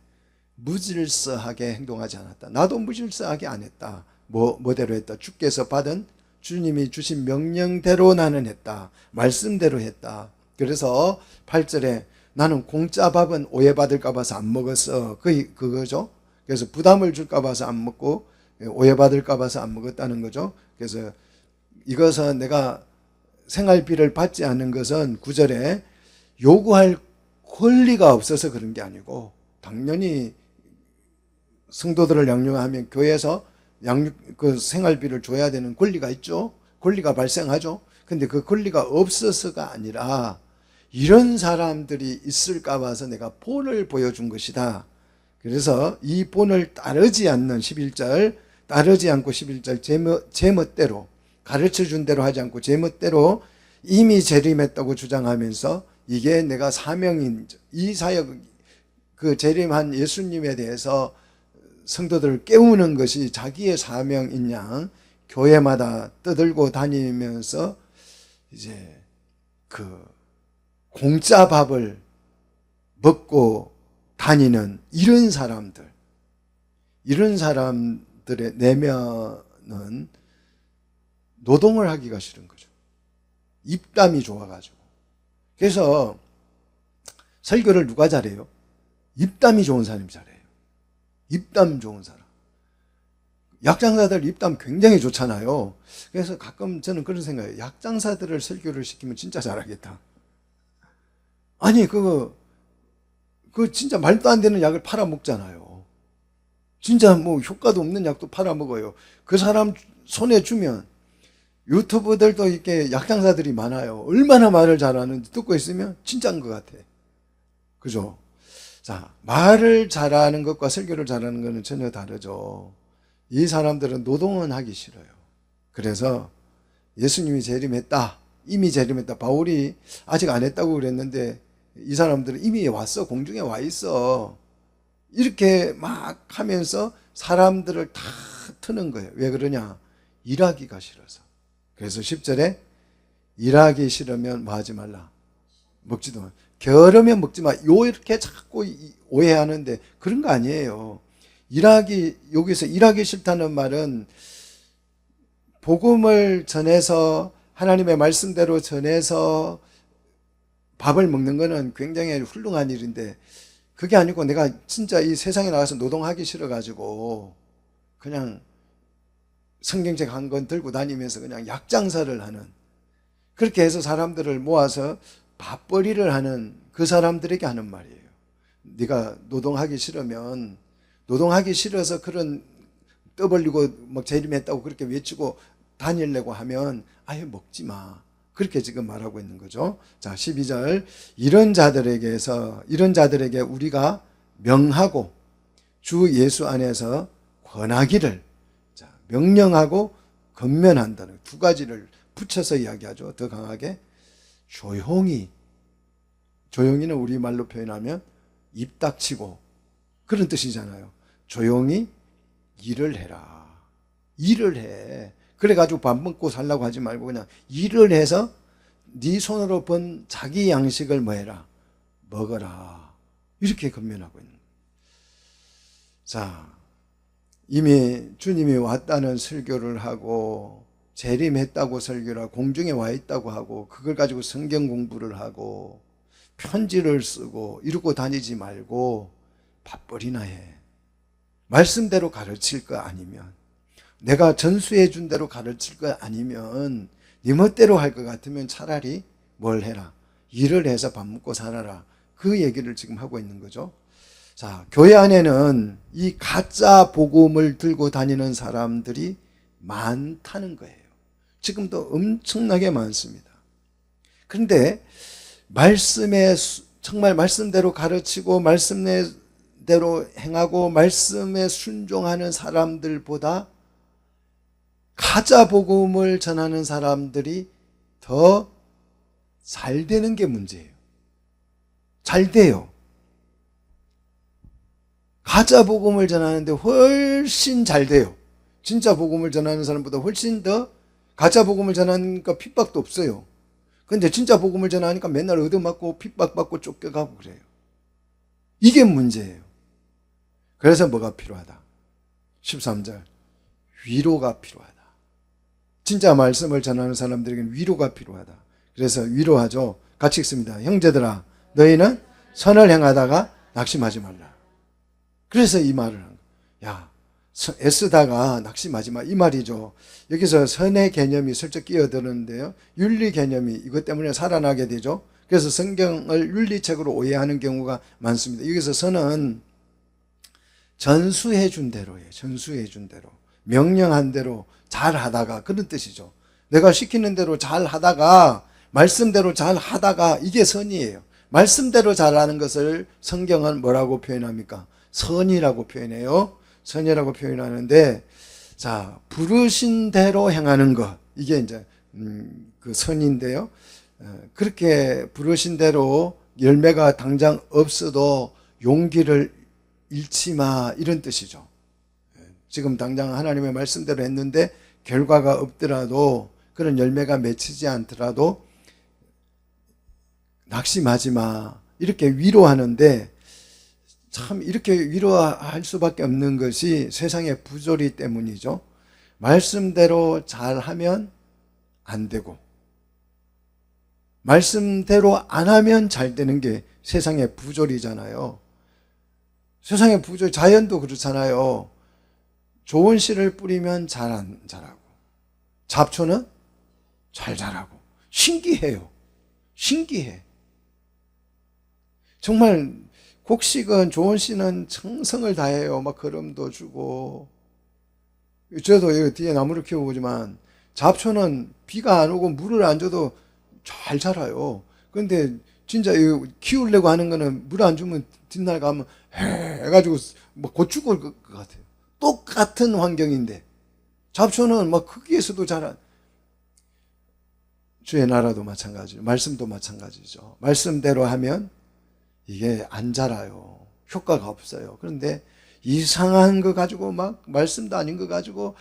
무질서하게 행동하지 않았다. 나도 무질서하게 안 했다. 뭐대로 했다? 주께서 받은 주님이 주신 명령대로 나는 했다. 말씀대로 했다. 그래서 8절에 나는 공짜 밥은 오해받을까 봐서 안 먹었어. 그거죠. 그래서 부담을 줄까 봐서 안 먹고 오해받을까 봐서 안 먹었다는 거죠. 그래서 이것은 내가 생활비를 받지 않는 것은 9절에 요구할 권리가 없어서 그런 게 아니고, 당연히 성도들을 양육하면 교회에서 그 생활비를 줘야 되는 권리가 있죠. 권리가 발생하죠. 근데 그 권리가 없어서가 아니라 이런 사람들이 있을까 봐서 내가 본을 보여준 것이다. 그래서 이 본을 따르지 않는 11절, 따르지 않고 11절 제멋대로 가르쳐준 대로 하지 않고 제멋대로 이미 재림했다고 주장하면서 이게 내가 사명인, 이 사역, 그 재림한 예수님에 대해서 성도들을 깨우는 것이 자기의 사명인 양 교회마다 떠들고 다니면서 이제 그 공짜 밥을 먹고 다니는 이런 사람들의 내면은 노동을 하기가 싫은 거죠. 입담이 좋아가지고. 그래서 설교를 누가 잘해요? 입담이 좋은 사람이 잘해요. 입담 좋은 사람. 약장사들 입담 굉장히 좋잖아요. 그래서 가끔 저는 그런 생각해요. 약장사들을 설교를 시키면 진짜 잘하겠다. 아니 그거 진짜 말도 안 되는 약을 팔아먹잖아요. 진짜 뭐 효과도 없는 약도 팔아먹어요. 그 사람 손에 주면, 유튜브들도 이렇게 약장사들이 많아요. 얼마나 말을 잘하는지 듣고 있으면 진짜인 것 같아. 그죠? 자, 말을 잘하는 것과 설교를 잘하는 것은 전혀 다르죠. 이 사람들은 노동은 하기 싫어요. 그래서 예수님이 재림했다, 이미 재림했다, 바울이 아직 안 했다고 그랬는데 이 사람들은 이미 왔어, 공중에 와 있어, 이렇게 막 하면서 사람들을 다 트는 거예요. 왜 그러냐? 일하기가 싫어서. 그래서 10절에 일하기 싫으면 뭐 하지 말라? 먹지도 마. 게으르면 먹지 마. 이렇게 자꾸 오해하는데 그런 거 아니에요. 여기서 일하기 싫다는 말은 복음을 전해서 하나님의 말씀대로 전해서 밥을 먹는 거는 굉장히 훌륭한 일인데, 그게 아니고 내가 진짜 이 세상에 나가서 노동하기 싫어가지고 그냥 성경책 한 권 들고 다니면서 그냥 약장사를 하는, 그렇게 해서 사람들을 모아서 밥벌이를 하는 그 사람들에게 하는 말이에요. 네가 노동하기 싫으면, 노동하기 싫어서 그런 떠벌리고 막 재림했다고 그렇게 외치고 다니려고 하면 아예 먹지 마. 그렇게 지금 말하고 있는 거죠. 자, 12절. 이런 자들에게 우리가 명하고 주 예수 안에서 권하기를, 자, 명령하고 권면한다는 두 가지를 붙여서 이야기하죠. 더 강하게. 조용히는 우리말로 표현하면 입 닥치고 그런 뜻이잖아요. 조용히 일을 해라. 일을 해. 그래가지고 밥 먹고 살라고 하지 말고 그냥 일을 해서 네 손으로 번 자기 양식을 뭐 해라? 먹어라. 이렇게 권면하고 있는 거예요. 자, 이미 주님이 왔다는 설교를 하고 재림했다고 설교를 하고 공중에 와 있다고 하고 그걸 가지고 성경 공부를 하고 편지를 쓰고 이러고 다니지 말고 밥벌이나 해. 말씀대로 가르칠 거 아니면, 내가 전수해 준 대로 가르칠 거 아니면, 네 멋대로 할 것 같으면 차라리 뭘 해라? 일을 해서 밥 먹고 살아라. 그 얘기를 지금 하고 있는 거죠. 자, 교회 안에는 이 가짜 복음을 들고 다니는 사람들이 많다는 거예요. 지금도 엄청나게 많습니다. 그런데 말씀에 정말 말씀대로 가르치고 말씀대로 행하고 말씀에 순종하는 사람들보다 가짜 복음을 전하는 사람들이 더 잘 되는 게 문제예요. 잘 돼요. 가짜 복음을 전하는데 훨씬 잘 돼요. 진짜 복음을 전하는 사람보다 훨씬 더, 가짜 복음을 전하니까 핍박도 없어요. 근데 진짜 복음을 전하니까 맨날 얻어맞고 핍박받고 쫓겨가고 그래요. 이게 문제예요. 그래서 뭐가 필요하다? 13절. 위로가 필요하다. 진짜 말씀을 전하는 사람들에게는 위로가 필요하다. 그래서 위로하죠. 같이 읽습니다. 형제들아, 너희는 선을 행하다가 낙심하지 말라. 그래서 이 말을 한 거야. 야, 애쓰다가 낙심하지 마. 이 말이죠. 여기서 선의 개념이 슬쩍 끼어드는데요. 윤리 개념이 이것 때문에 살아나게 되죠. 그래서 성경을 윤리책으로 오해하는 경우가 많습니다. 여기서 선은 전수해 준 대로예요. 전수해 준 대로. 명령한 대로 잘 하다가, 그런 뜻이죠. 내가 시키는 대로 잘 하다가, 말씀대로 잘 하다가, 이게 선이에요. 말씀대로 잘하는 것을 성경은 뭐라고 표현합니까? 선이라고 표현해요. 선이라고 표현하는데, 자, 부르신 대로 행하는 것, 이게 이제 그 선인데요. 그렇게 부르신 대로 열매가 당장 없어도 용기를 잃지 마, 이런 뜻이죠. 지금 당장 하나님의 말씀대로 했는데 결과가 없더라도, 그런 열매가 맺히지 않더라도 낙심하지 마, 이렇게 위로하는데, 참 이렇게 위로할 수밖에 없는 것이 세상의 부조리 때문이죠. 말씀대로 잘하면 안 되고, 말씀대로 안 하면 잘 되는 게 세상의 부조리잖아요. 세상의 부조리, 자연도 그렇잖아요. 좋은 씨를 뿌리면 잘 안 자라고, 잡초는 잘 자라고. 신기해요. 신기해. 정말 곡식은, 좋은 씨는 정성을 다해요. 막 거름도 주고. 저도 여기 뒤에 나무를 키워보지만 잡초는 비가 안 오고 물을 안 줘도 잘 자라요. 그런데 진짜 키우려고 하는 거는 물 안 주면 뒷날 가면 해가지고 막 곧 죽을 것 같아요. 똑같은 환경인데 잡초는 막 거기에서도 자란. 주의 나라도 마찬가지죠. 말씀도 마찬가지죠. 말씀대로 하면 이게 안 자라요. 효과가 없어요. 그런데 이상한 거 가지고, 막 말씀도 아닌 거 가지고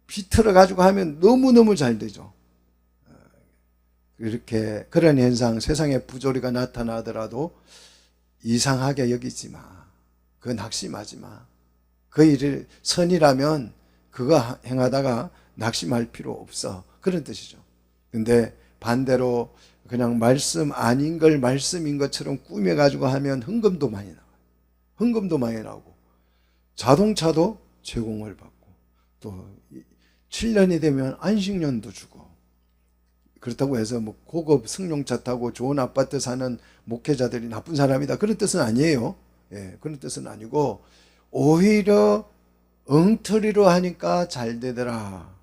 비틀어 가지고 하면 너무너무 잘 되죠. 이렇게 그런 현상, 세상에 부조리가 나타나더라도 이상하게 여기지 마. 그건 낙심하지 마. 그 일을 선이라면 그거 행하다가 낙심할 필요 없어. 그런 뜻이죠. 근데 반대로 그냥 말씀 아닌 걸 말씀인 것처럼 꾸며가지고 하면 헌금도 많이 나와요. 헌금도 많이 나오고, 자동차도 제공을 받고, 또 7년이 되면 안식년도 주고, 그렇다고 해서 뭐 고급 승용차 타고 좋은 아파트 사는 목회자들이 나쁜 사람이다, 그런 뜻은 아니에요. 예, 그런 뜻은 아니고, 오히려 엉터리로 하니까 잘 되더라.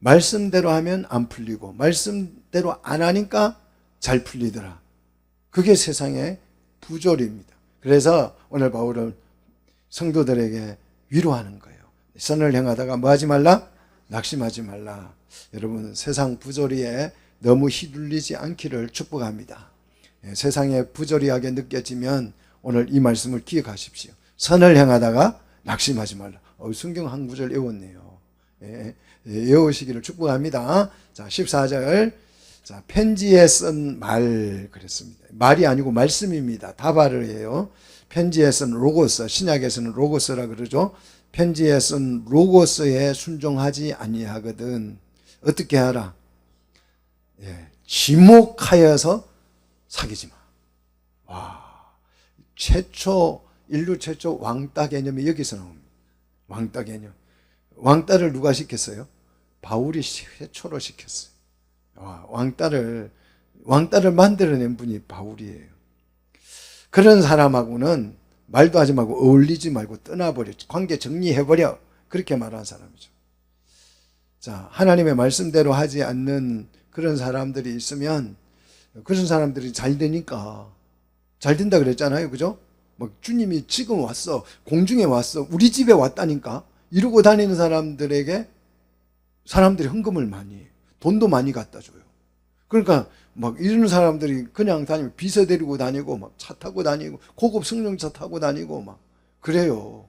말씀대로 하면 안 풀리고 말씀대로 안 하니까 잘 풀리더라. 그게 세상의 부조리입니다. 그래서 오늘 바울은 성도들에게 위로하는 거예요. 선을 행하다가 뭐 하지 말라? 낙심하지 말라. 여러분, 세상 부조리에 너무 휘둘리지 않기를 축복합니다. 세상에 부조리하게 느껴지면 오늘 이 말씀을 기억하십시오. 선을 행하다가 낙심하지 말라. 성경 한 구절 외웠네요. 외우시기를 축복합니다. 자, 14절. 자, 편지에 쓴 말 그랬습니다. 말이 아니고 말씀입니다. 다발을해요. 편지에 쓴 로고스, 신약에서는 로고스라 그러죠. 편지에 쓴 로고스에 순종하지 아니하거든. 어떻게 하라? 지목하여서 사귀지 마. 와, 인류 최초 왕따 개념이 여기서 나옵니다. 왕따 개념. 왕따를 누가 시켰어요? 바울이 최초로 시켰어요. 와, 왕따를 만들어낸 분이 바울이에요. 그런 사람하고는 말도 하지 말고 어울리지 말고 떠나버려. 관계 정리해버려. 그렇게 말한 사람이죠. 자, 하나님의 말씀대로 하지 않는 그런 사람들이 있으면 그런 사람들이 잘 되니까 잘 된다 그랬잖아요. 그죠? 막 주님이 지금 왔어. 공중에 왔어. 우리 집에 왔다니까. 이러고 다니는 사람들에게 사람들이 헌금을 많이 해요. 돈도 많이 갖다 줘요. 그러니까 막 이런 사람들이 그냥 다니면 비서 데리고 다니고 막 차 타고 다니고 고급 승용차 타고 다니고 막 그래요.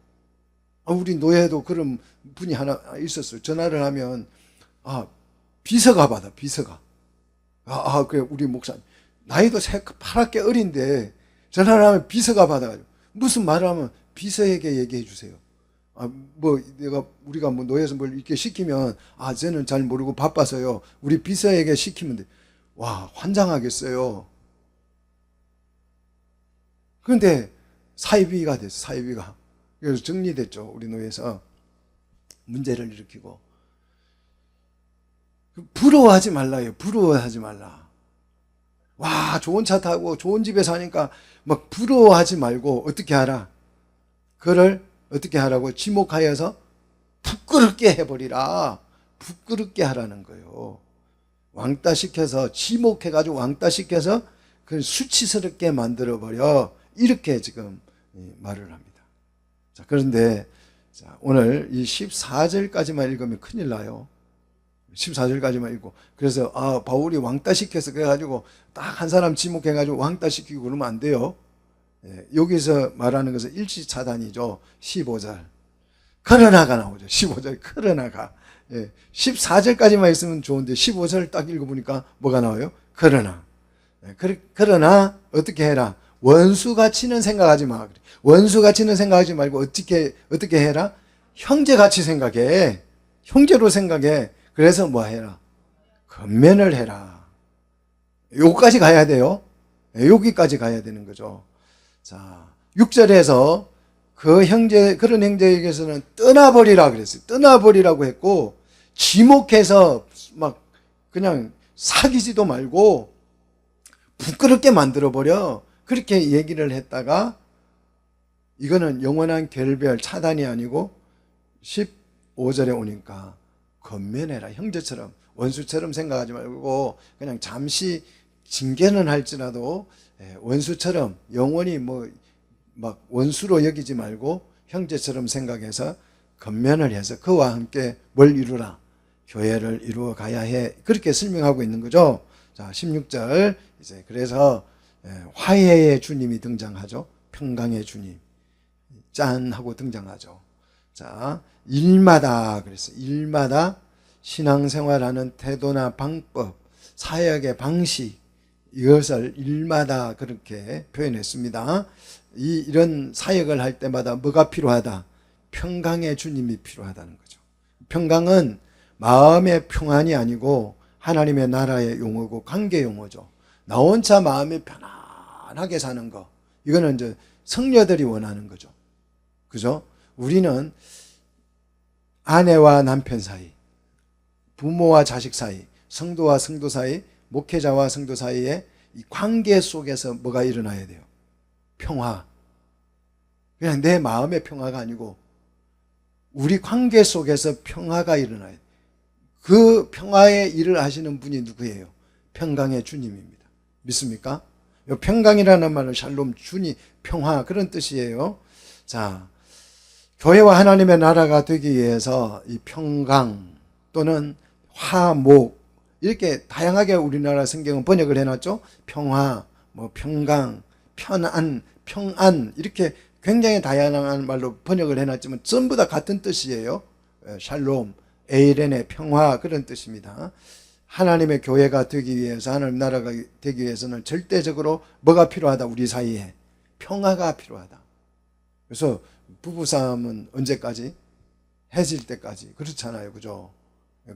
우리 노예도 그런 분이 하나 있었어요. 전화를 하면 비서가 받아. 비서가. 그래 우리 목사님 나이도 파랗게 어린데 전화를 하면 비서가 받아가지고 무슨 말을 하면 비서에게 얘기해 주세요. 우리가 뭐 노예에서 뭘 이렇게 시키면 쟤는 잘 모르고 바빠서요. 우리 비서에게 시키면 돼. 와, 환장하겠어요. 그런데 사이비가 됐어. 사이비가. 그래서 정리됐죠. 우리 노예에서 문제를 일으키고. 부러워하지 말라요. 부러워하지 말라. 와, 좋은 차 타고 좋은 집에 사니까 막 부러워하지 말고 어떻게 하라? 그를 어떻게 하라고? 지목하여서 부끄럽게 해버리라. 부끄럽게 하라는 거예요. 왕따시켜서 지목해가지고 왕따시켜서 그걸 수치스럽게 만들어버려. 이렇게 지금 말을 합니다. 자, 그런데 오늘 이 14절까지만 읽으면 큰일 나요. 14절까지만 읽고. 그래서 바울이 왕따시켜서 그래가지고 딱 한 사람 지목해가지고 왕따시키고 그러면 안 돼요. 여기서 말하는 것은 일시차단이죠. 15절. 그러나가 나오죠. 15절 그러나가. 14절까지만 있으면 좋은데 15절 딱 읽어보니까 뭐가 나와요? 그러나. 그러나 어떻게 해라? 원수같이는 생각하지 마. 원수같이는 생각하지 말고 어떻게 해라? 형제같이 생각해. 형제로 생각해. 그래서 뭐 해라? 건면을 해라. 여기까지 가야 돼요. 여기까지 가야 되는 거죠. 자, 6절에서 그런 형제에게서는 떠나버리라 그랬어요. 떠나버리라고 했고, 지목해서 막 그냥 사귀지도 말고 부끄럽게 만들어버려. 그렇게 얘기를 했다가 이거는 영원한 결별 차단이 아니고 15절에 오니까 건면해라. 형제처럼 원수처럼 생각하지 말고 그냥 잠시 징계는 할지라도 원수처럼 영원히 막 원수로 여기지 말고 형제처럼 생각해서 건면을 해서 그와 함께 뭘 이루라? 교회를 이루어 가야 해. 그렇게 설명하고 있는 거죠. 자, 16절. 이제 그래서 화해의 주님이 등장하죠. 평강의 주님. 짠 하고 등장하죠. 자, 일마다 그랬어요. 일마다 신앙생활하는 태도나 방법, 사역의 방식, 이것을 일마다 그렇게 표현했습니다. 이런 사역을 할 때마다 뭐가 필요하다? 평강의 주님이 필요하다는 거죠. 평강은 마음의 평안이 아니고 하나님의 나라의 용어고 관계 용어죠. 나 혼자 마음이 편안하게 사는 거. 이거는 이제 성녀들이 원하는 거죠. 그죠? 우리는 아내와 남편 사이, 부모와 자식 사이, 성도와 성도 사이, 목회자와 성도 사이에 이 관계 속에서 뭐가 일어나야 돼요? 평화. 그냥 내 마음의 평화가 아니고 우리 관계 속에서 평화가 일어나야 돼요. 그 평화의 일을 하시는 분이 누구예요? 평강의 주님입니다. 믿습니까? 이 평강이라는 말은 샬롬, 주님, 평화 그런 뜻이에요. 자, 교회와 하나님의 나라가 되기 위해서 이 평강 또는 화목 이렇게 다양하게 우리나라 성경은 번역을 해놨죠. 평화, 뭐 평강, 평안 이렇게 굉장히 다양한 말로 번역을 해놨지만 전부 다 같은 뜻이에요. 샬롬, 에이렌의 평화 그런 뜻입니다. 하나님의 교회가 되기 위해서 하나님 나라가 되기 위해서는 절대적으로 뭐가 필요하다? 우리 사이에 평화가 필요하다. 그래서 부부싸움은 언제까지? 해질 때까지 그렇잖아요. 그죠?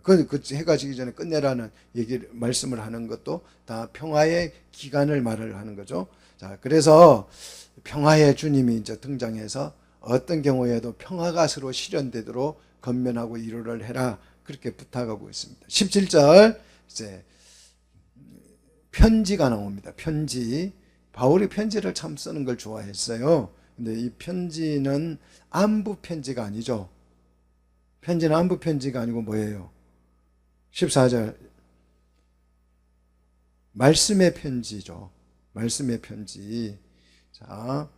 그 해가 지기 전에 끝내라는 말씀을 하는 것도 다 평화의 기간을 말을 하는 거죠. 자, 그래서 평화의 주님이 이제 등장해서 어떤 경우에도 평화가 서로 실현되도록 건면하고 위로를 해라 그렇게 부탁하고 있습니다. 17절 이제 편지가 나옵니다. 편지. 바울이 편지를 참 쓰는 걸 좋아했어요. 근데 이 편지는 안부 편지가 아니죠. 편지는 안부 편지가 아니고 뭐예요? 14절 말씀의 편지죠. 말씀의 편지. 자,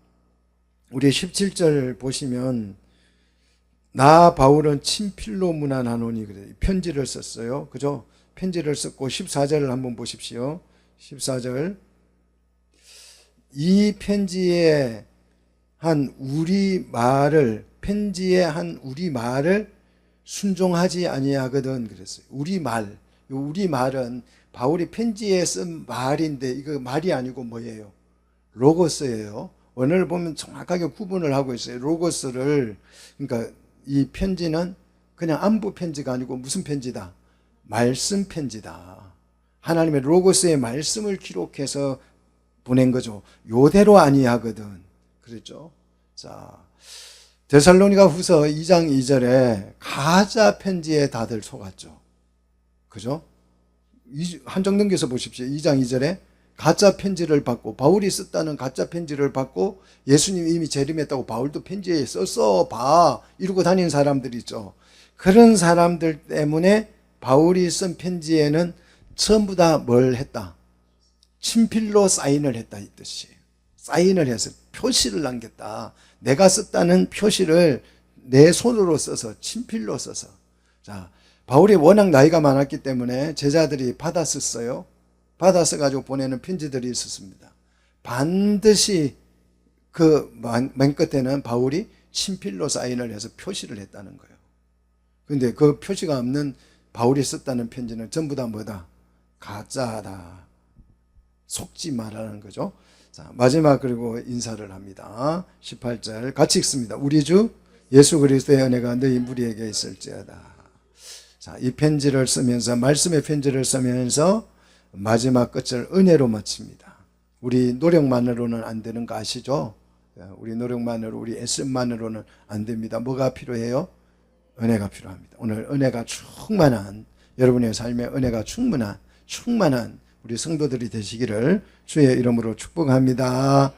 우리 17절 보시면 나 바울은 친필로 문안하노니 그래. 편지를 썼어요. 그죠? 편지를 썼고 14절을 한번 보십시오. 14절 이 편지에 한 편지에 한 우리 말을 순종하지 아니하거든 그랬어요. 우리 말은 바울이 편지에 쓴 말인데 이거 말이 아니고 뭐예요? 로고스예요. 원어를 보면 정확하게 구분을 하고 있어요. 로고스를 그러니까 이 편지는 그냥 안부 편지가 아니고 무슨 편지다? 말씀 편지다. 하나님의 로고스의 말씀을 기록해서 보낸 거죠. 요대로 아니하거든. 그랬죠. 자, 데살로니가 후서 2장 2절에 가짜 편지에 다들 속았죠. 그죠? 한 장 넘겨서 보십시오. 2장 2절에 가짜 편지를 받고 바울이 썼다는 가짜 편지를 받고 예수님이 이미 재림했다고 바울도 편지에 써서 봐 이러고 다니는 사람들이 있죠. 그런 사람들 때문에 바울이 쓴 편지에는 전부 다 뭘 했다? 친필로 사인을 했다 이 뜻이에요. 사인을 해서 표시를 남겼다. 내가 썼다는 표시를 내 손으로 써서 친필로 써서. 자, 바울이 워낙 나이가 많았기 때문에 제자들이 받았었어요. 받아서 가지고 보내는 편지들이 있었습니다. 반드시 그 맨 끝에는 바울이 친필로 사인을 해서 표시를 했다는 거예요. 그런데 그 표시가 없는 바울이 썼다는 편지는 전부 다 뭐다? 가짜다. 속지 말라는 거죠. 자, 마지막 그리고 인사를 합니다. 18절 같이 읽습니다. 우리 주 예수 그리스도의 은혜가 너희 무리에게 있을지어다. 자, 이 편지를 쓰면서 말씀의 편지를 쓰면서 마지막 끝을 은혜로 마칩니다. 우리 노력만으로는 안 되는 거 아시죠? 우리 노력만으로 우리 애씀만으로는 안 됩니다. 뭐가 필요해요? 은혜가 필요합니다. 오늘 은혜가 충만한 여러분의 삶에 은혜가 충만한 우리 성도들이 되시기를 주의 이름으로 축복합니다.